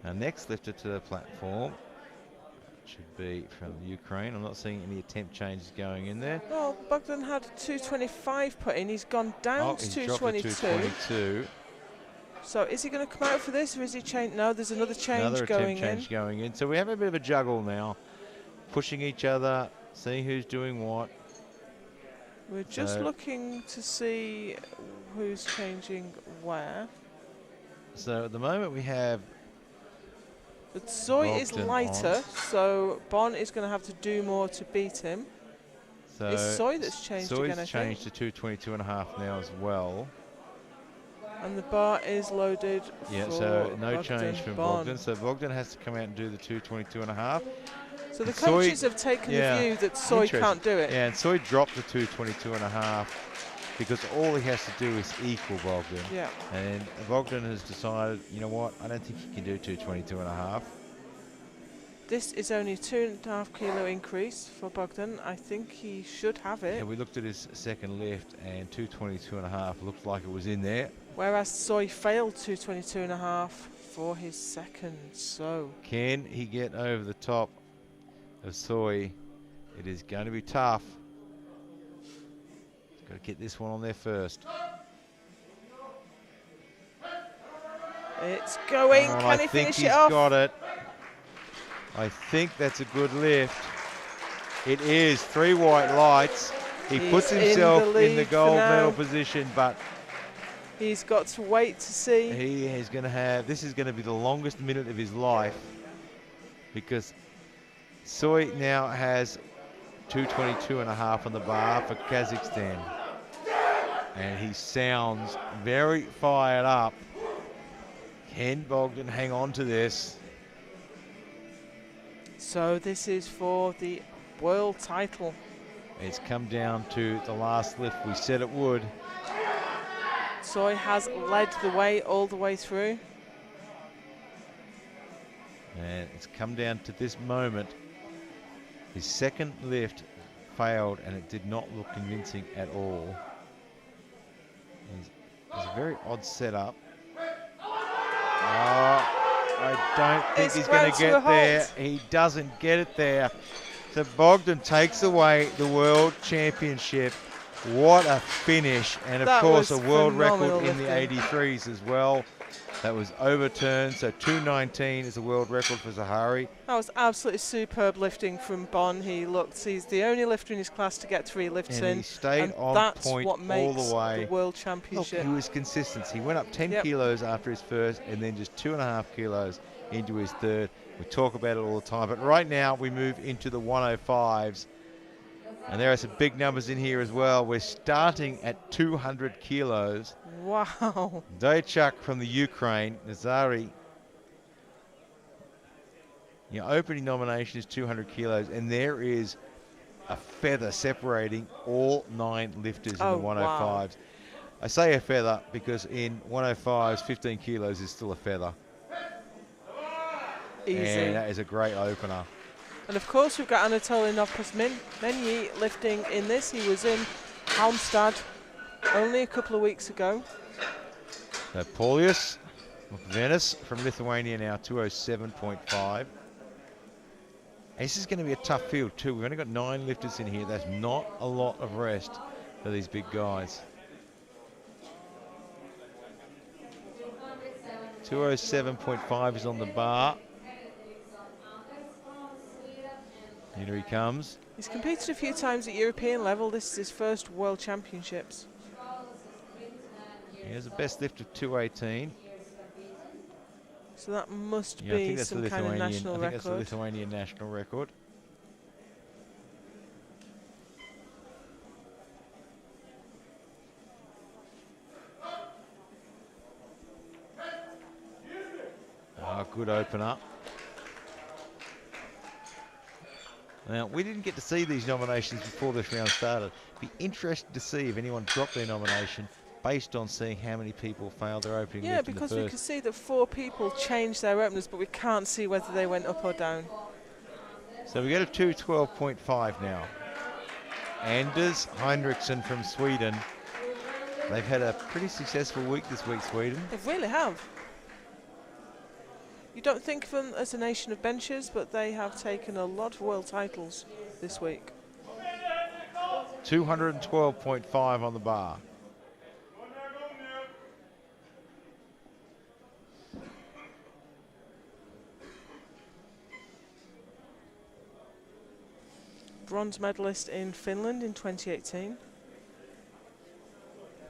our next lifter to the platform should be from Ukraine. I'm not seeing any attempt changes going in there. Well, Bogdan had 225 put in. He's gone down to 222. 222. So is he going to come out for this, or is he change? No, there's another change going in. So we have a bit of a juggle now, pushing each other, seeing who's doing what. We're just looking to see who's changing where. So at the moment we have. But Tsoy is lighter, so Bon is going to have to do more to beat him. So it's Tsoy that's changed again, I think. changed to 222.5 now as well. And the bar is loaded for so no Bogdan change from Bogdan. So Bogdan has to come out and do the 222.5. So the coaches have taken the view that Tsoy can't do it. Yeah, and Tsoy dropped the 222.5 because all he has to do is equal Bogdan. Yeah. And Bogdan has decided, you know what, I don't think he can do 222.5. This is only a 2.5 kilo increase for Bogdan. I think he should have it. Yeah, we looked at his second lift and 222.5 looked like it was in there. Whereas Tsoy failed 222.5 for his second. So can he get over the top of Tsoy? It is going to be tough. He's got to get this one on there first. It's going. Can he finish it off? I think he's got it. I think that's a good lift. It is 3 white lights. He puts himself in the gold medal position, but he's got to wait to see. He is going to have, this is going to be the longest minute of his life, because Tsoy now has 222.5 on the bar for Kazakhstan. And he sounds very fired up. Can Bogdan hang on to this? So this is for the world title. It's come down to the last lift. We said it would. Tsoi has led the way all the way through. And it's come down to this moment. His second lift failed, and it did not look convincing at all. It's a very odd setup. I don't think he's going to get there. He doesn't get it there. So Bogdan takes away the World Championship. What a finish. And of course a world record in the 83s as well. That was overturned. So 2:19 is a world record for Zaharie. That was absolutely superb lifting from Bon. He's the only lifter in his class to get 3 lifts and in. He stayed and on that's point what makes all the way. The World Championship. Look, he was consistent. He went up 10 kilos after his first, and then just 2.5 kilos into his third. We talk about it all the time. But right now we move into the 105s. And there are some big numbers in here as well. We're starting at 200 kilos. Wow. Daychuk from the Ukraine, Nazari. Your opening nomination is 200 kilos, and there is a feather separating all 9 lifters in the 105s. Wow. I say a feather because in 105s, 15 kilos is still a feather. Easy. And that is a great opener. And of course we've got Anatoly Novposmenyi lifting in this. He was in Halmstad only a couple of weeks ago. So Paulius Venice from Lithuania now 207.5. This is going to be a tough field too. We've only got 9 lifters in here. That's not a lot of rest for these big guys. 207.5 is on the bar. Here he comes. He's competed a few times at European level. This is his first World Championships. He has a best lift of 218. So that must be some kind of national record. I think that's the Lithuanian national record. Good opener. Now, we didn't get to see these nominations before this round started. Be interested to see if anyone dropped their nomination based on seeing how many people failed their opening lift in the first. Yeah, because we can see that 4 people changed their openers, but we can't see whether they went up or down. So we get a 212.5 now. Anders Heinrichsen from Sweden. They've had a pretty successful week this week, Sweden. They really have. You don't think of them as a nation of benchers, but they have taken a lot of world titles this week. 212.5 on the bar. Bronze medalist in Finland in 2018.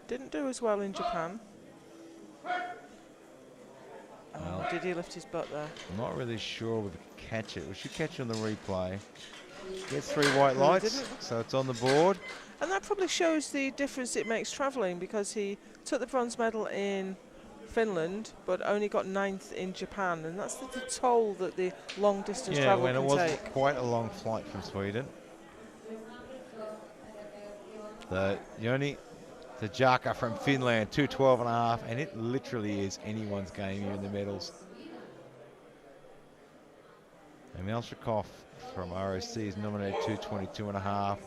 Didn't do as well in Japan. Oh, did he lift his butt there? I'm not really sure we can catch it. We should catch it on the replay. Gets 3 white lights, so it's on the board. And that probably shows the difference it makes travelling, because he took the bronze medal in Finland but only got 9th in Japan, and that's the toll that the long distance travel can take. Yeah, when it wasn't quite a long flight from Sweden. The Joni Jaka from Finland, 212.5, and it literally is anyone's game here in the medals. And Melchikov from ROC is nominated 222.5.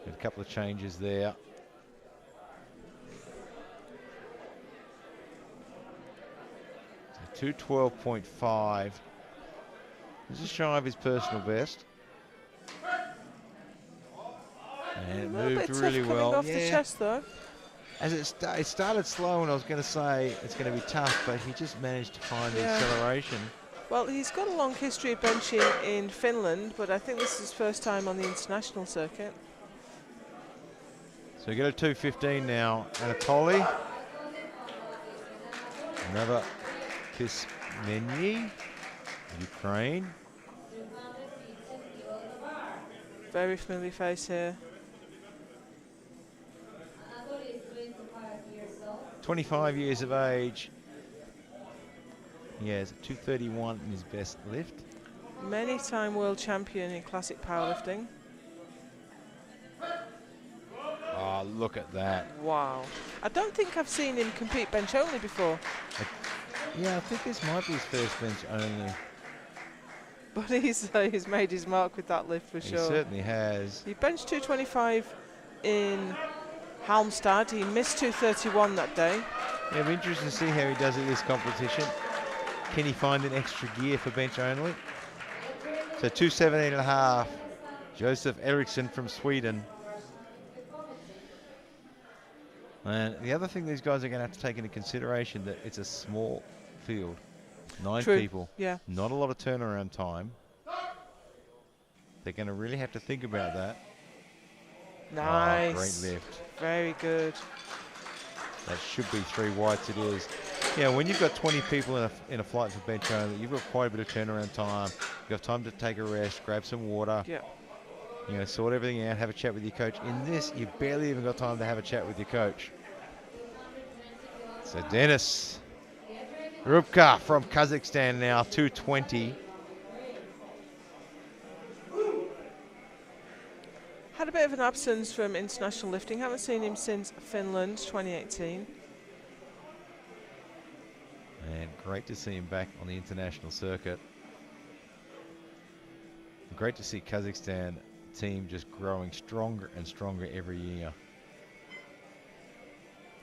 A couple of changes there. So 212.5. This is shy of his personal best. And it moved really well. Off the chest, though. As it started slow, and I was going to say it's going to be tough, but he just managed to find the acceleration. Well, he's got a long history of benching in Finland, but I think this is his first time on the international circuit. So we get a 215 now. Anatoly. Another Kismenyi, Ukraine. Very familiar face here. 25 years of age. He has 231 in his best lift. Many-time world champion in classic powerlifting. Oh, look at that. Wow. I don't think I've seen him compete bench only before. Yeah, I think this might be his first bench only. But he's made his mark with that lift for He sure. certainly has. He benched 225 in Halmstad. He missed 231 that day. Yeah, it'll be interesting to see how he does at this competition. Can he find an extra gear for bench only? So 217.5. Joseph Eriksson from Sweden. And the other thing these guys are going to have to take into consideration that it's a small field. 9 True. people. Yeah. Not a lot of turnaround time. They're going to really have to think about that. Nice. Oh, great lift. Very good. That should be 3 whites, it is. Yeah, when you've got 20 people in a flight for bench only, you've got quite a bit of turnaround time. You have time to take a rest, grab some water. Yeah. You know, sort everything out, have a chat with your coach. In this, you've barely even got time to have a chat with your coach. So Denis Rubka from Kazakhstan now, 220. Had a bit of an absence from international lifting. Haven't seen him since Finland 2018. And great to see him back on the international circuit. Great to see Kazakhstan team just growing stronger and stronger every year.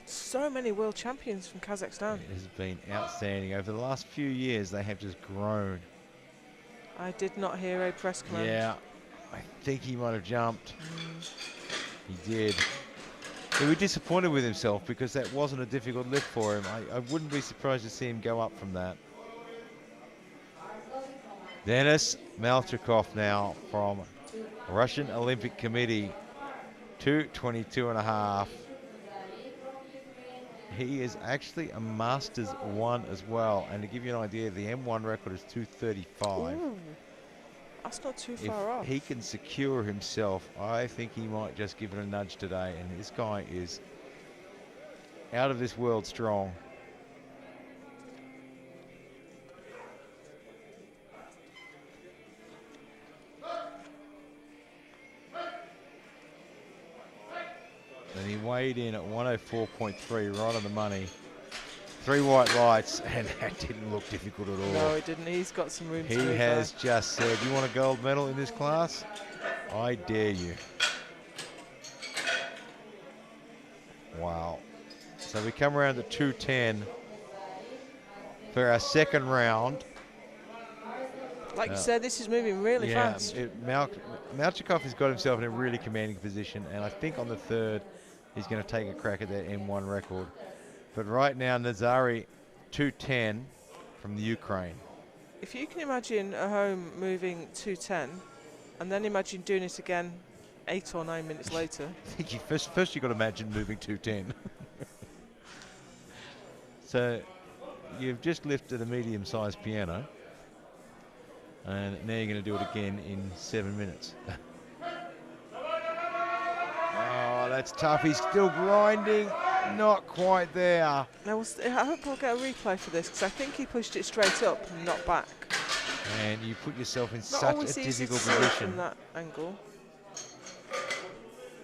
So many world champions from Kazakhstan. It has been outstanding. Over the last few years, they have just grown. I did not hear a press command. Yeah, I think he might have jumped. He did. He was disappointed with himself because that wasn't a difficult lift for him. I wouldn't be surprised to see him go up from that. Denis Malchikov now from Russian Olympic Committee, 222.5. He is actually a Masters 1 as well. And to give you an idea, the M1 record is 235. Ooh, that's not too far off. If he can secure himself, I think he might just give it a nudge today. And this guy is out of this world strong. And he weighed in at 104.3, right on the money. 3 white lights, and that didn't look difficult at all. No, he didn't. He's got some room to He move has there. just said, you want a gold medal in this class? I dare you. Wow. So we come around to 210 for our second round. Like you said, this is moving really fast. Malchikov has got himself in a really commanding position, and I think on the third, he's going to take a crack at that M1 record. But right now, Nazari, 210 from the Ukraine. If you can imagine a home moving 210, and then imagine doing it again 8 or 9 minutes later. I think you first you've got to imagine moving 210. So you've just lifted a medium-sized piano, and now you're going to do it again in 7 minutes. Oh, that's tough. He's still grinding. Not quite there. I hope we'll get a replay for this, because I think he pushed it straight up and not back. And you put yourself in Not such always a easy to difficult see it position. from that angle.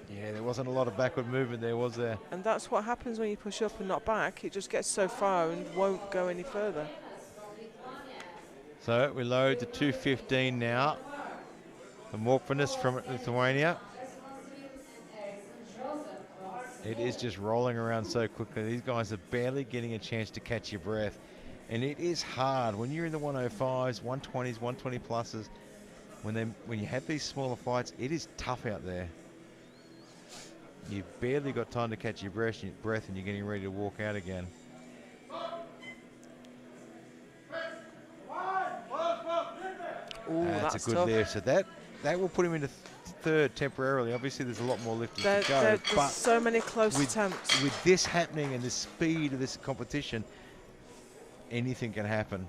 Yeah, there wasn't a lot of backward movement there, was there? And that's what happens when you push up and not back. It just gets so far and won't go any further. So we load the 215 now. The Morphinus from Lithuania. It is just rolling around so quickly. These guys are barely getting a chance to catch your breath. And it is hard when you're in the 105s, 120s, 120 pluses. When you have these smaller fights, it is tough out there. You've barely got time to catch your breath and you're getting ready to walk out again. Ooh, That's a good tough. lift. So that will put him into third temporarily. Obviously, there's a lot more lifting to go. There's But so many close attempts. with this happening and the speed of this competition, anything can happen.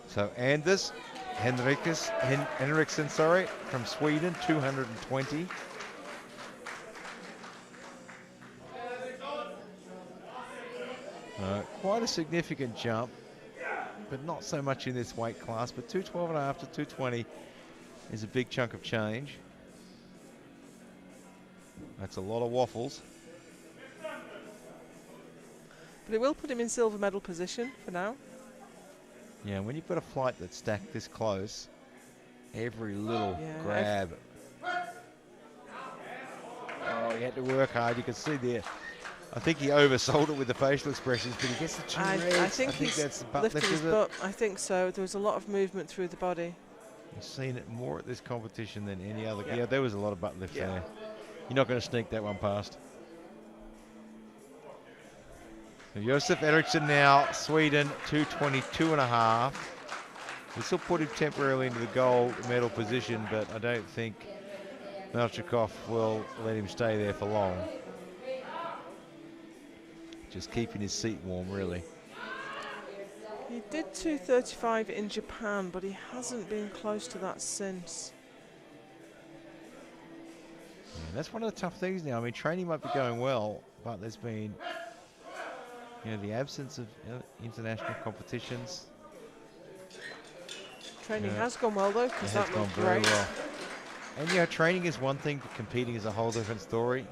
So Anders Henriksson, from Sweden, 220. Quite a significant jump, but not so much in this weight class. But 212.5 to 220 is a big chunk of change. That's a lot of waffles. But it will put him in silver medal position for now. Yeah, when you've got a flight that's stacked this close, every little grab. Oh, he had to work hard. You can see there. I think he oversold it with the facial expressions, but he gets the two reds. I think he's that's the butt lifted lift, his butt. I think so. There was a lot of movement through the body. You've seen it more at this competition than any other. Yeah, there was a lot of butt lift there. You're not going to sneak that one past. So Josef Eriksson now, Sweden, 222.5. This will put him temporarily into the gold medal position, but I don't think Malchikov will let him stay there for long. Just keeping his seat warm, really. He did 235 in Japan, but he hasn't been close to that since. Yeah, that's one of the tough things now. I mean, training might be going well, but there's been, the absence of international competitions. Training has gone well, though, because that looked very great. well. And training is one thing, but competing is a whole different story.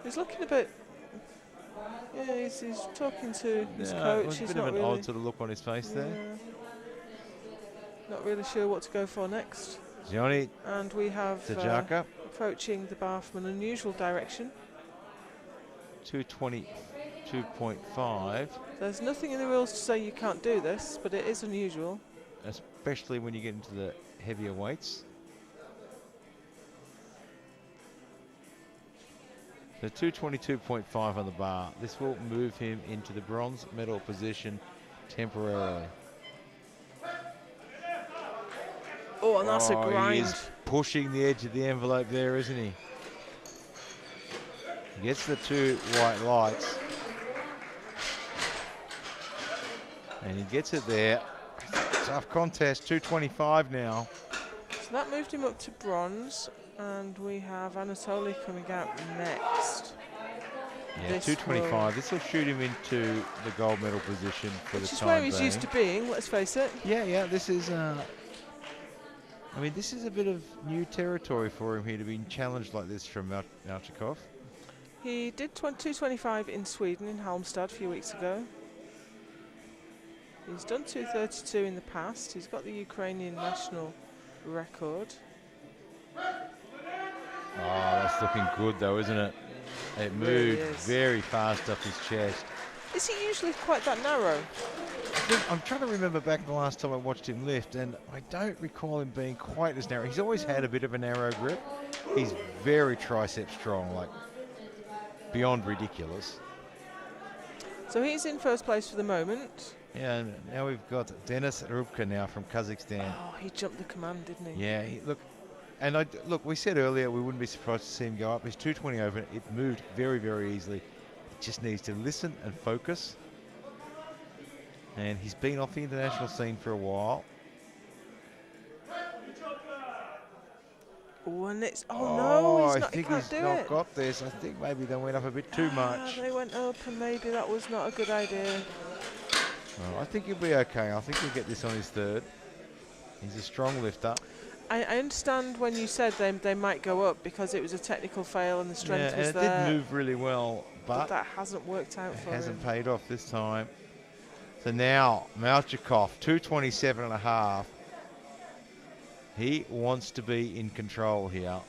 He's looking a bit. Yeah, he's talking to his coach. It was a He's bit not of an really, odd sort of look on his face there. Not really sure what to go for next. Johnny And we have Tajaka, approaching the bar from an unusual direction. 222.5. There's nothing in the rules to say you can't do this, but it is unusual. Especially when you get into the heavier weights. So 222.5 on the bar. This will move him into the bronze medal position temporarily. Oh, and that's a grind. He is pushing the edge of the envelope there, isn't he? He gets the two white lights. And he gets it there. Tough contest, 225 now. So that moved him up to bronze. And we have Anatoly coming out next. Yeah, 225. This will shoot him into the gold medal position for the time being. Which is where he's used to being, let's face it. Yeah, this is... this is a bit of new territory for him here to be challenged like this from Malchikov. He did 225 in Sweden, in Halmstad, a few weeks ago. He's done 232 in the past. He's got the Ukrainian national record. Oh, that's looking good though, isn't it? It moved very fast up his chest. Is he usually quite that narrow? I'm trying to remember back the last time I watched him lift, and I don't recall him being quite as narrow. He's always had a bit of a narrow grip. He's very tricep strong, like beyond ridiculous. So he's in first place for the moment. Yeah, and now we've got Denis Rubka now from Kazakhstan. Oh, he jumped the command, didn't he? Yeah, look, we said earlier we wouldn't be surprised to see him go up. He's 220 over. It moved very, very easily. He just needs to listen and focus. And he's been off the international scene for a while. Oh, and it's... Oh, no, I think he's not got this. I think maybe they went up a bit too much. They went up, and maybe that was not a good idea. Oh, I think he'll be okay. I think he'll get this on his third. He's a strong lifter. I understand when you said they might go up because it was a technical fail and the strength was there. It did move really well, but that hasn't worked out for him. It hasn't paid off this time. So now, Malchikov, 227.5. He wants to be in control here.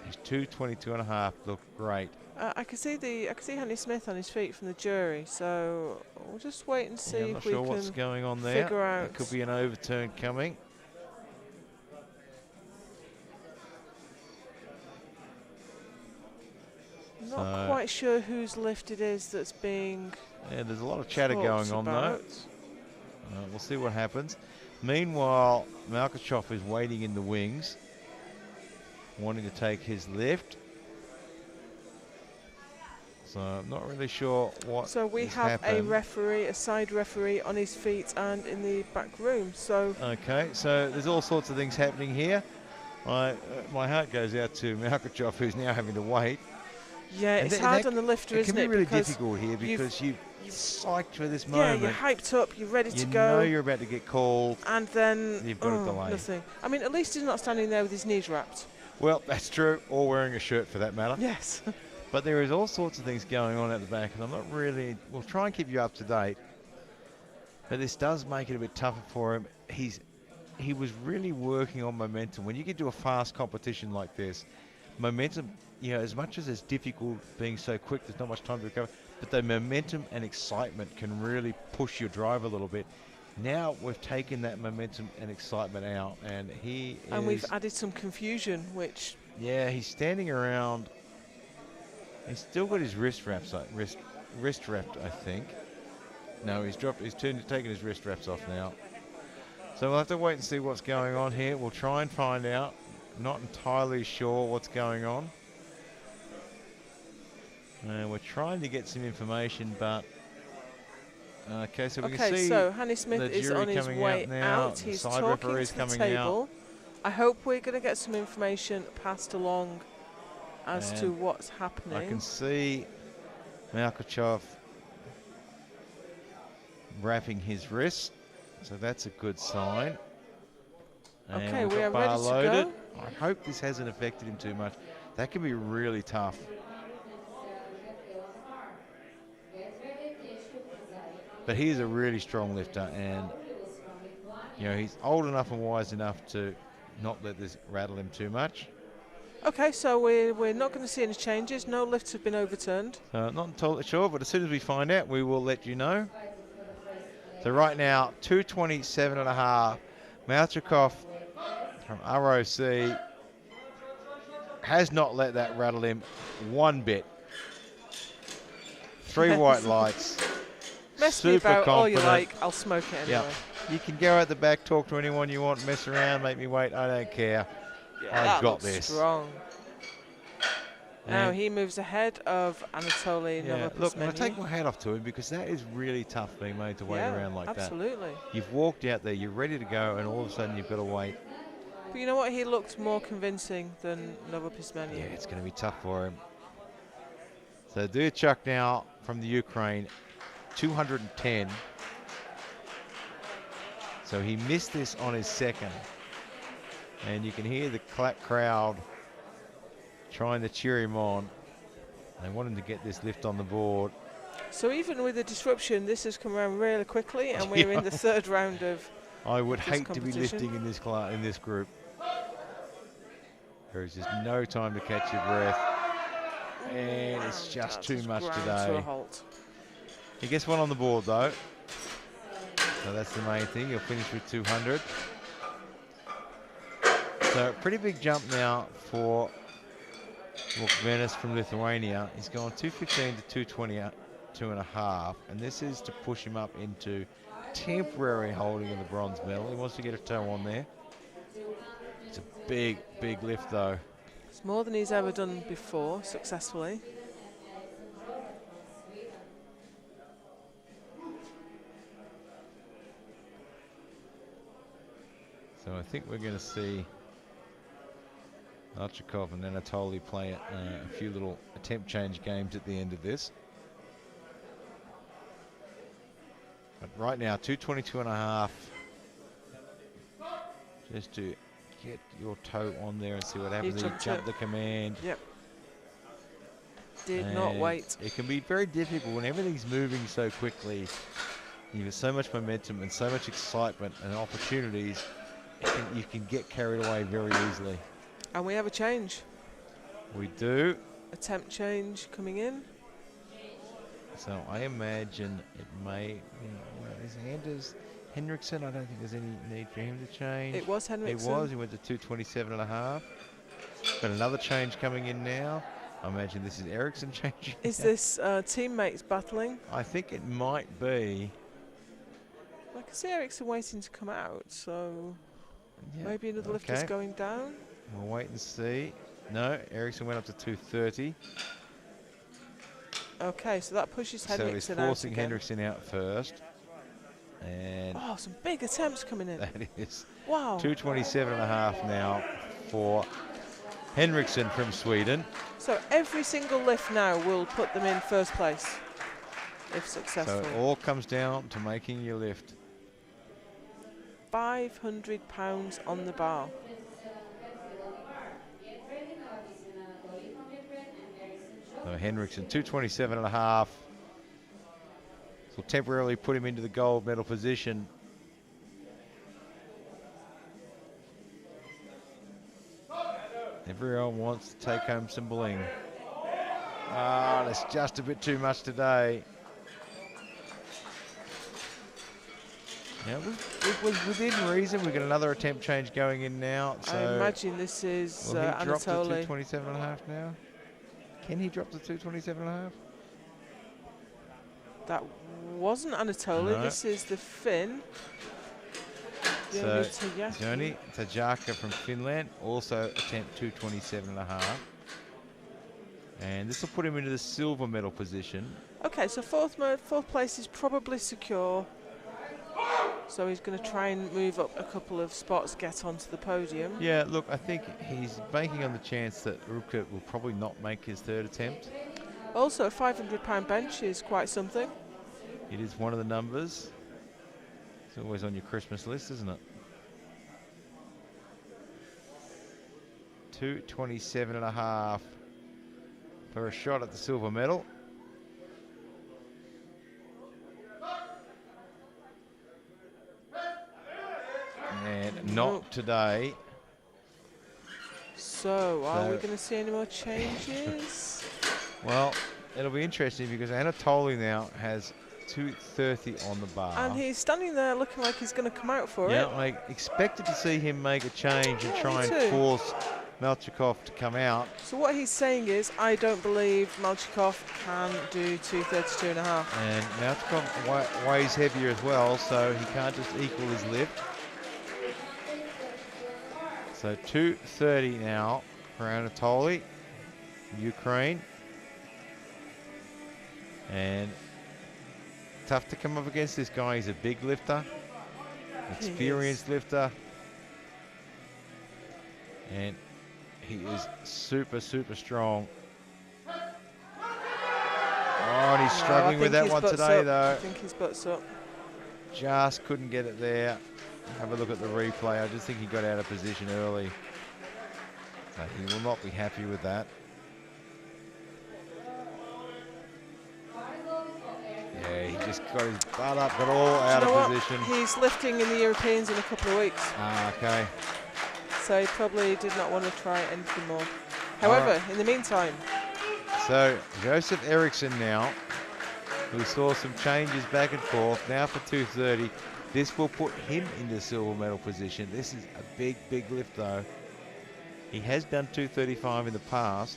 His 222.5 look great. I can see Henry Smith on his feet from the jury, so we'll just wait and see if we can what's going on there. Figure out. There could be an overturn coming. Not quite sure whose lift it is that's being. Yeah, there's a lot of chatter going on though. We'll see what happens. Meanwhile, Malchikov is waiting in the wings, wanting to take his lift. So I'm not really sure what. So we have a referee, a side referee on his feet and in the back room. So okay, so there's all sorts of things happening here. My heart goes out to Malchikov, who's now having to wait. Yeah, And it's that- hard that- on the lifter, it isn't can be it? really Because difficult here you've- because you're psyched for this yeah, moment. you're hyped up, you're ready to You go. know you're about to get called. And then You've got a delay. nothing. I mean, at least he's not standing there with his knees wrapped. Well, that's true, or wearing a shirt for that matter. Yes. But there is all sorts of things going on at the back, and I'm not really. We'll try and keep you up to date. But this does make it a bit tougher for him. He was really working on momentum. When you get to a fast competition like this, momentum, as much as it's difficult being so quick, there's not much time to recover, but the momentum and excitement can really push your drive a little bit. Now we've taken that momentum and excitement out, and And we've added some confusion, which... Yeah, he's standing around. He's still got his wrist wrapped, I think. No, he's taken his wrist wraps off now. So we'll have to wait and see what's going on here. We'll try and find out. Not entirely sure what's going on. We're trying to get some information, but okay, so we can see. So Hanny Smith the is jury on his coming way out now. out. The He's side talking referee's to the coming table. I hope we're going to get some information passed along as to And what's happening. I can see Malkachev wrapping his wrist, so that's a good sign. And Okay, we've we got are bar ready to loaded. go. I hope this hasn't affected him too much. That can be really tough. But he's a really strong lifter, and he's old enough and wise enough to not let this rattle him too much. Okay, so we're not going to see any changes. No lifts have been overturned. Not entirely sure, but as soon as we find out, we will let you know. So right now, 227.5. Malchikov from ROC has not let that rattle him one bit. 3 white lights. Mess me Super about all you confident. like. I'll smoke it anyway. Yeah. You can go out the back, talk to anyone you want, mess around, make me wait. I don't care. Yeah, I've that got looks this. strong. Now And he moves ahead of Anatoly look, I Novopasmenu. take my hat off to him because that is really tough being made to wait around like absolutely. that. You've walked out there, you're ready to go, and all of a sudden you've got to wait. But you know what? He looked more convincing than Novopasmenu. Yeah, it's going to be tough for him. So Duyachuk now from the Ukraine, 210. So he missed this on his second. And you can hear the crowd trying to cheer him on. They want him to get this lift on the board. So even with the disruption, this has come around really quickly, and we're in the third round of I would this hate to be competition. lifting in this group. There is just no time to catch your breath. And it's just too much ground today. to a halt. He gets one on the board though. So that's the main thing. He'll finish with 200. So pretty big jump now for Venice from Lithuania. He's gone 215 to 222.5, and this is to push him up into temporary holding of the bronze medal. He wants to get a toe on there. It's a big, big lift though. It's more than he's ever done before successfully. So I think we're going to see Malchikov and Anatoly play a few little attempt change games at the end of this. But right now, 222.5. Just to get your toe on there and see what happens. You jumped jump it. the command. Yep. Did not And wait. It can be very difficult when everything's moving so quickly. You've got so much momentum and so much excitement and opportunities. You can get carried away very easily. And we have a change. We do. Attempt change coming in. So I imagine it may. Is Anders Henriksen? I don't think there's any need for him to change. It was Henriksen. It was. He went to 227.5. But another change coming in now. I imagine this is Eriksson changing. Is now. this teammates battling? I think it might be. I can see Eriksson waiting to come out, so Yeah, maybe another lift is going down. We'll wait and see. No, Eriksson went up to 230. Okay, so that pushes So he's Henriksen out forcing again. Henriksen out first. And Oh, some big attempts coming in. that is Wow. 227.5 now for Henriksson from Sweden. So every single lift now will put them in first place, if So successful. it all comes down to making your lift. £500 on the bar. So Henriksson, 227.5. So we'll temporarily put him into the gold medal position. Everyone wants to take home some bling. Ah, that's just a bit too much today. Yeah, within reason. We've got another attempt change going in now. So I imagine this is will he drop to Anatoly. 227.5 now? Can he drop to 227.5? That wasn't Anatoly. No. This is the Finn. So Tajaki. Joni Tajaka from Finland also attempt 227.5. And this will put him into the silver medal position. Okay, so fourth place is probably secure. So he's going to try and move up a couple of spots, get onto the podium. Yeah, look, I think he's banking on the chance that Rupka will probably not make his third attempt. Also, a £500 bench is quite something. It is one of the numbers. It's always on your Christmas list, isn't it? 227.5 for a shot at the silver medal. And not today. So, are we going to see any more changes? Well, it'll be interesting because Anatoly now has 230 on the bar. And he's standing there looking like he's going to come out for it. Yeah, I expected to see him make a change and try me and too. force Malchikov to come out. So what he's saying is, I don't believe Malchikov can do 232.5. And Malchikov weighs heavier as well, so he can't just equal his lift. So 230 now for Anatoly, Ukraine. And tough to come up against this guy. He's a big lifter, experienced lifter. And he is super, super strong. Oh, and he's struggling with that one today, though. I think his butt's up. Just couldn't get it there. Have a look at the replay. I just think he got out of position early. So he will not be happy with that. Yeah, he just got his butt up, got all out of position. He's lifting in the Europeans in a couple of weeks. Ah, okay. So he probably did not want to try anything more. However, in the meantime. So Joseph Eriksson now, who saw some changes back and forth, now for 230. This will put him in the silver medal position. This is a big, big lift, though. He has done 235 in the past.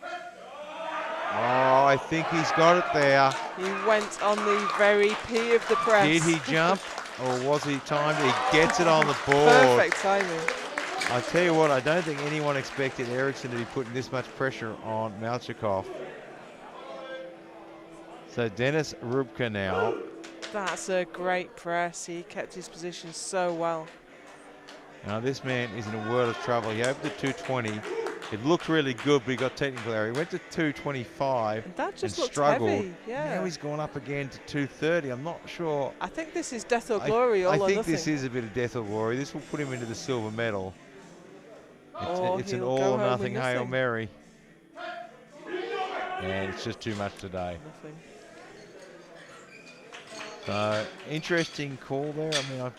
Oh, I think he's got it there. He went on the very P of the press. Did he jump, or was he timed? He gets it on the board. Perfect timing. I tell you what, I don't think anyone expected Eriksson to be putting this much pressure on Malchikov. So Dennis Rubka now. That's a great press. He kept his position so well. Now this man is in a world of trouble. He opened at 220. It looked really good, but he got technical error. He went to 225 and that just and looked struggled. Heavy. Yeah. Now he's gone up again to 230. I'm not sure. I think this is death or glory, all or nothing. I nothing. think this is a bit of death or glory. This will put him into the silver medal. It's an he'll all go or home nothing with Hail nothing. Mary. And it's just too much today. Nothing. So, interesting call there. I mean, I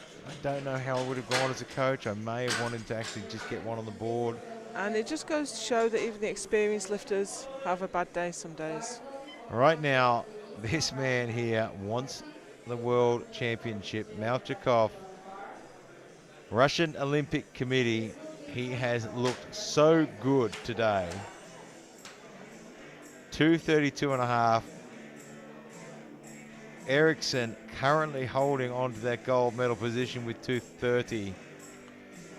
don't know how I would have gone as a coach. I may have wanted to actually just get one on the board. And it just goes to show that even the experienced lifters have a bad day some days. Right now, this man here wants the World Championship. Malchikov, Russian Olympic Committee. He has looked so good today. 232.5. Eriksson currently holding on to that gold medal position with 230.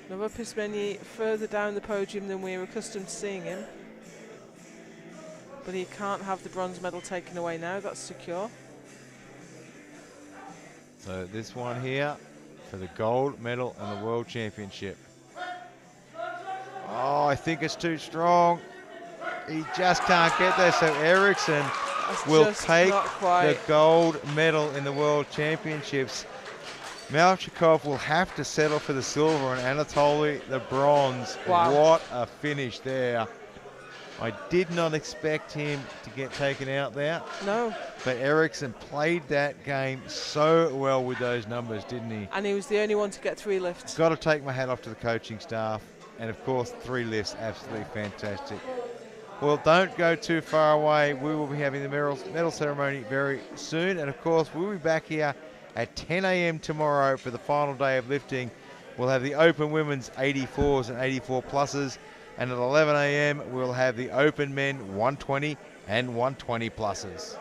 Novopismeni further down the podium than we're accustomed to seeing him. But he can't have the bronze medal taken away now, that's secure. So this one here, for the gold medal in the World Championship. Oh, I think it's too strong. He just can't get there, so Eriksson will take the gold medal in the World Championships. Malchikov will have to settle for the silver and Anatoly the bronze. Wow. What a finish there. I did not expect him to get taken out there. No. But Eriksson played that game so well with those numbers, didn't he? And he was the only one to get 3 lifts. Got to take my hat off to the coaching staff. And of course, 3 lifts, absolutely fantastic. Well, don't go too far away. We will be having the medal ceremony very soon. And of course, we'll be back here at 10 a.m. tomorrow for the final day of lifting. We'll have the Open Women's 84s and 84 pluses. And at 11 a.m. we'll have the Open Men 120 and 120 pluses.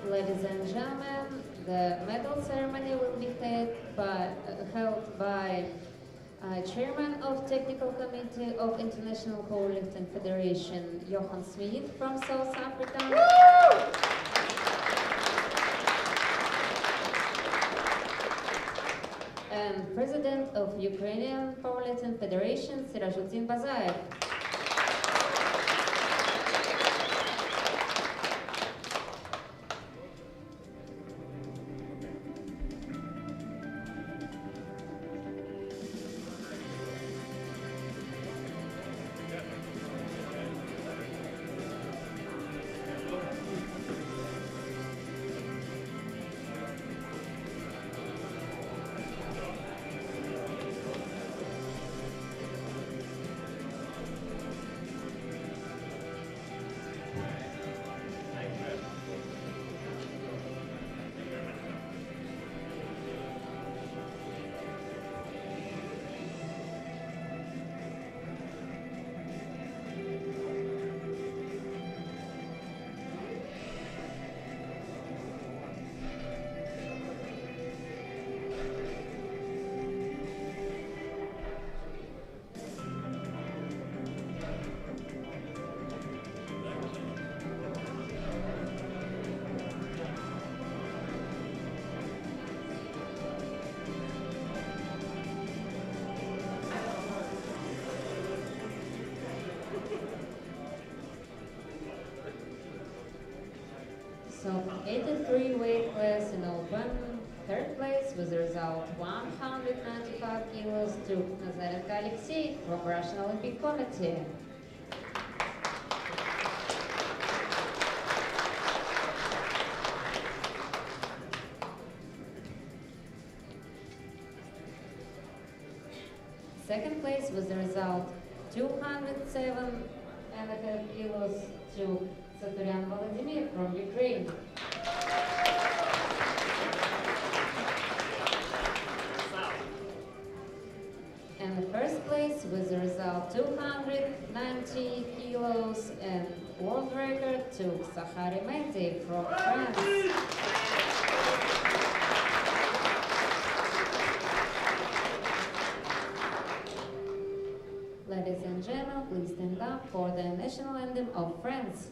Ladies and gentlemen, the medal ceremony will be held by Chairman of Technical Committee of International Powerlifting Federation, Johan Smith from South Africa. And President of Ukrainian Powerlifting Federation, Sirajuddin Bazayev. So 83 weight class in open, third place with the result 195 kilos to Nazarenko Alexei from Russian Olympic Committee. Second place was the result 207.5 kilos to Saturyan Vladimir from Ukraine. And the first place was the result 290 kilos and world record to Sahari Mehdi from France. Ladies and gentlemen, please stand up for the national anthem of France.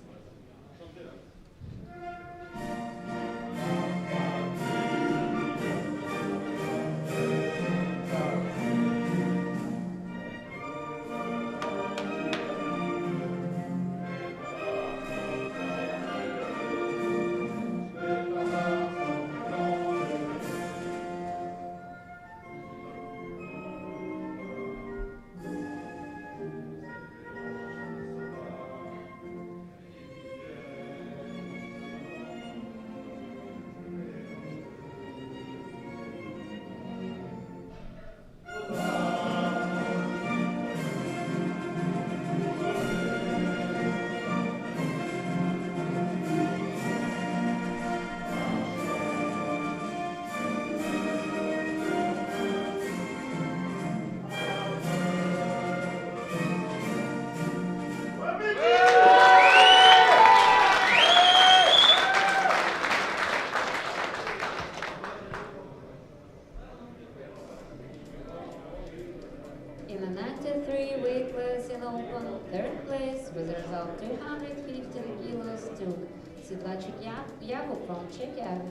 In the 93 weight class in open, third place with the result 215 kilos to Sidlachik Yahu from Czechia.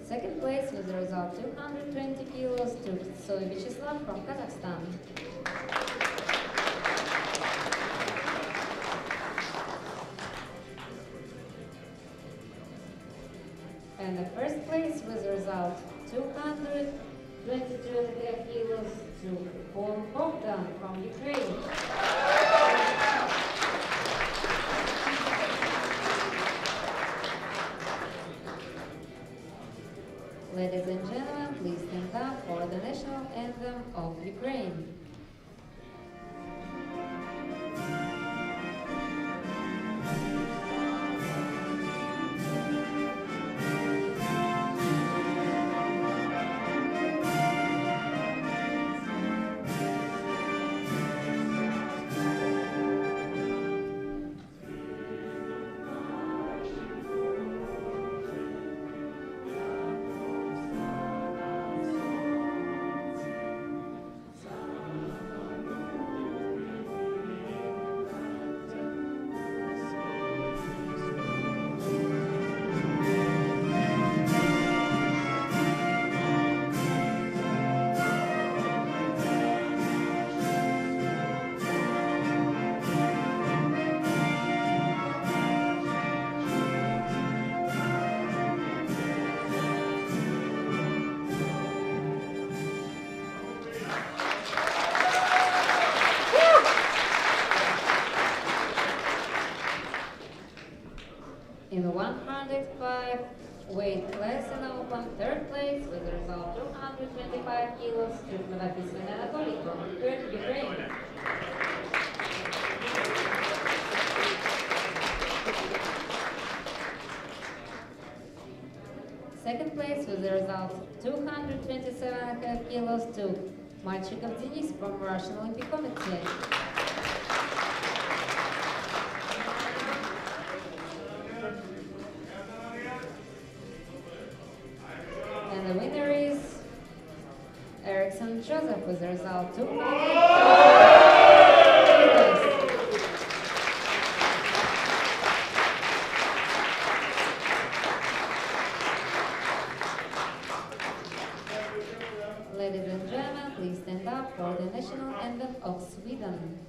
Second place with the result 220 kilos to Soy Vyacheslav from Kazakhstan. And the first place was the result 222.5 kilos to Paul Bogdan from Ukraine. Ladies and gentlemen, please stand up for the national anthem of Ukraine. weight class in open. Third place with a result 225 kilos to Novopissman Anatoly from Ukraine. Second place with a result 227.5 kilos to Malchikov Denis from Russian Olympic Committee. And the winner is Erickson Joseph with a result 200 kilos. Ladies and gentlemen, please stand up for the national anthem of Sweden.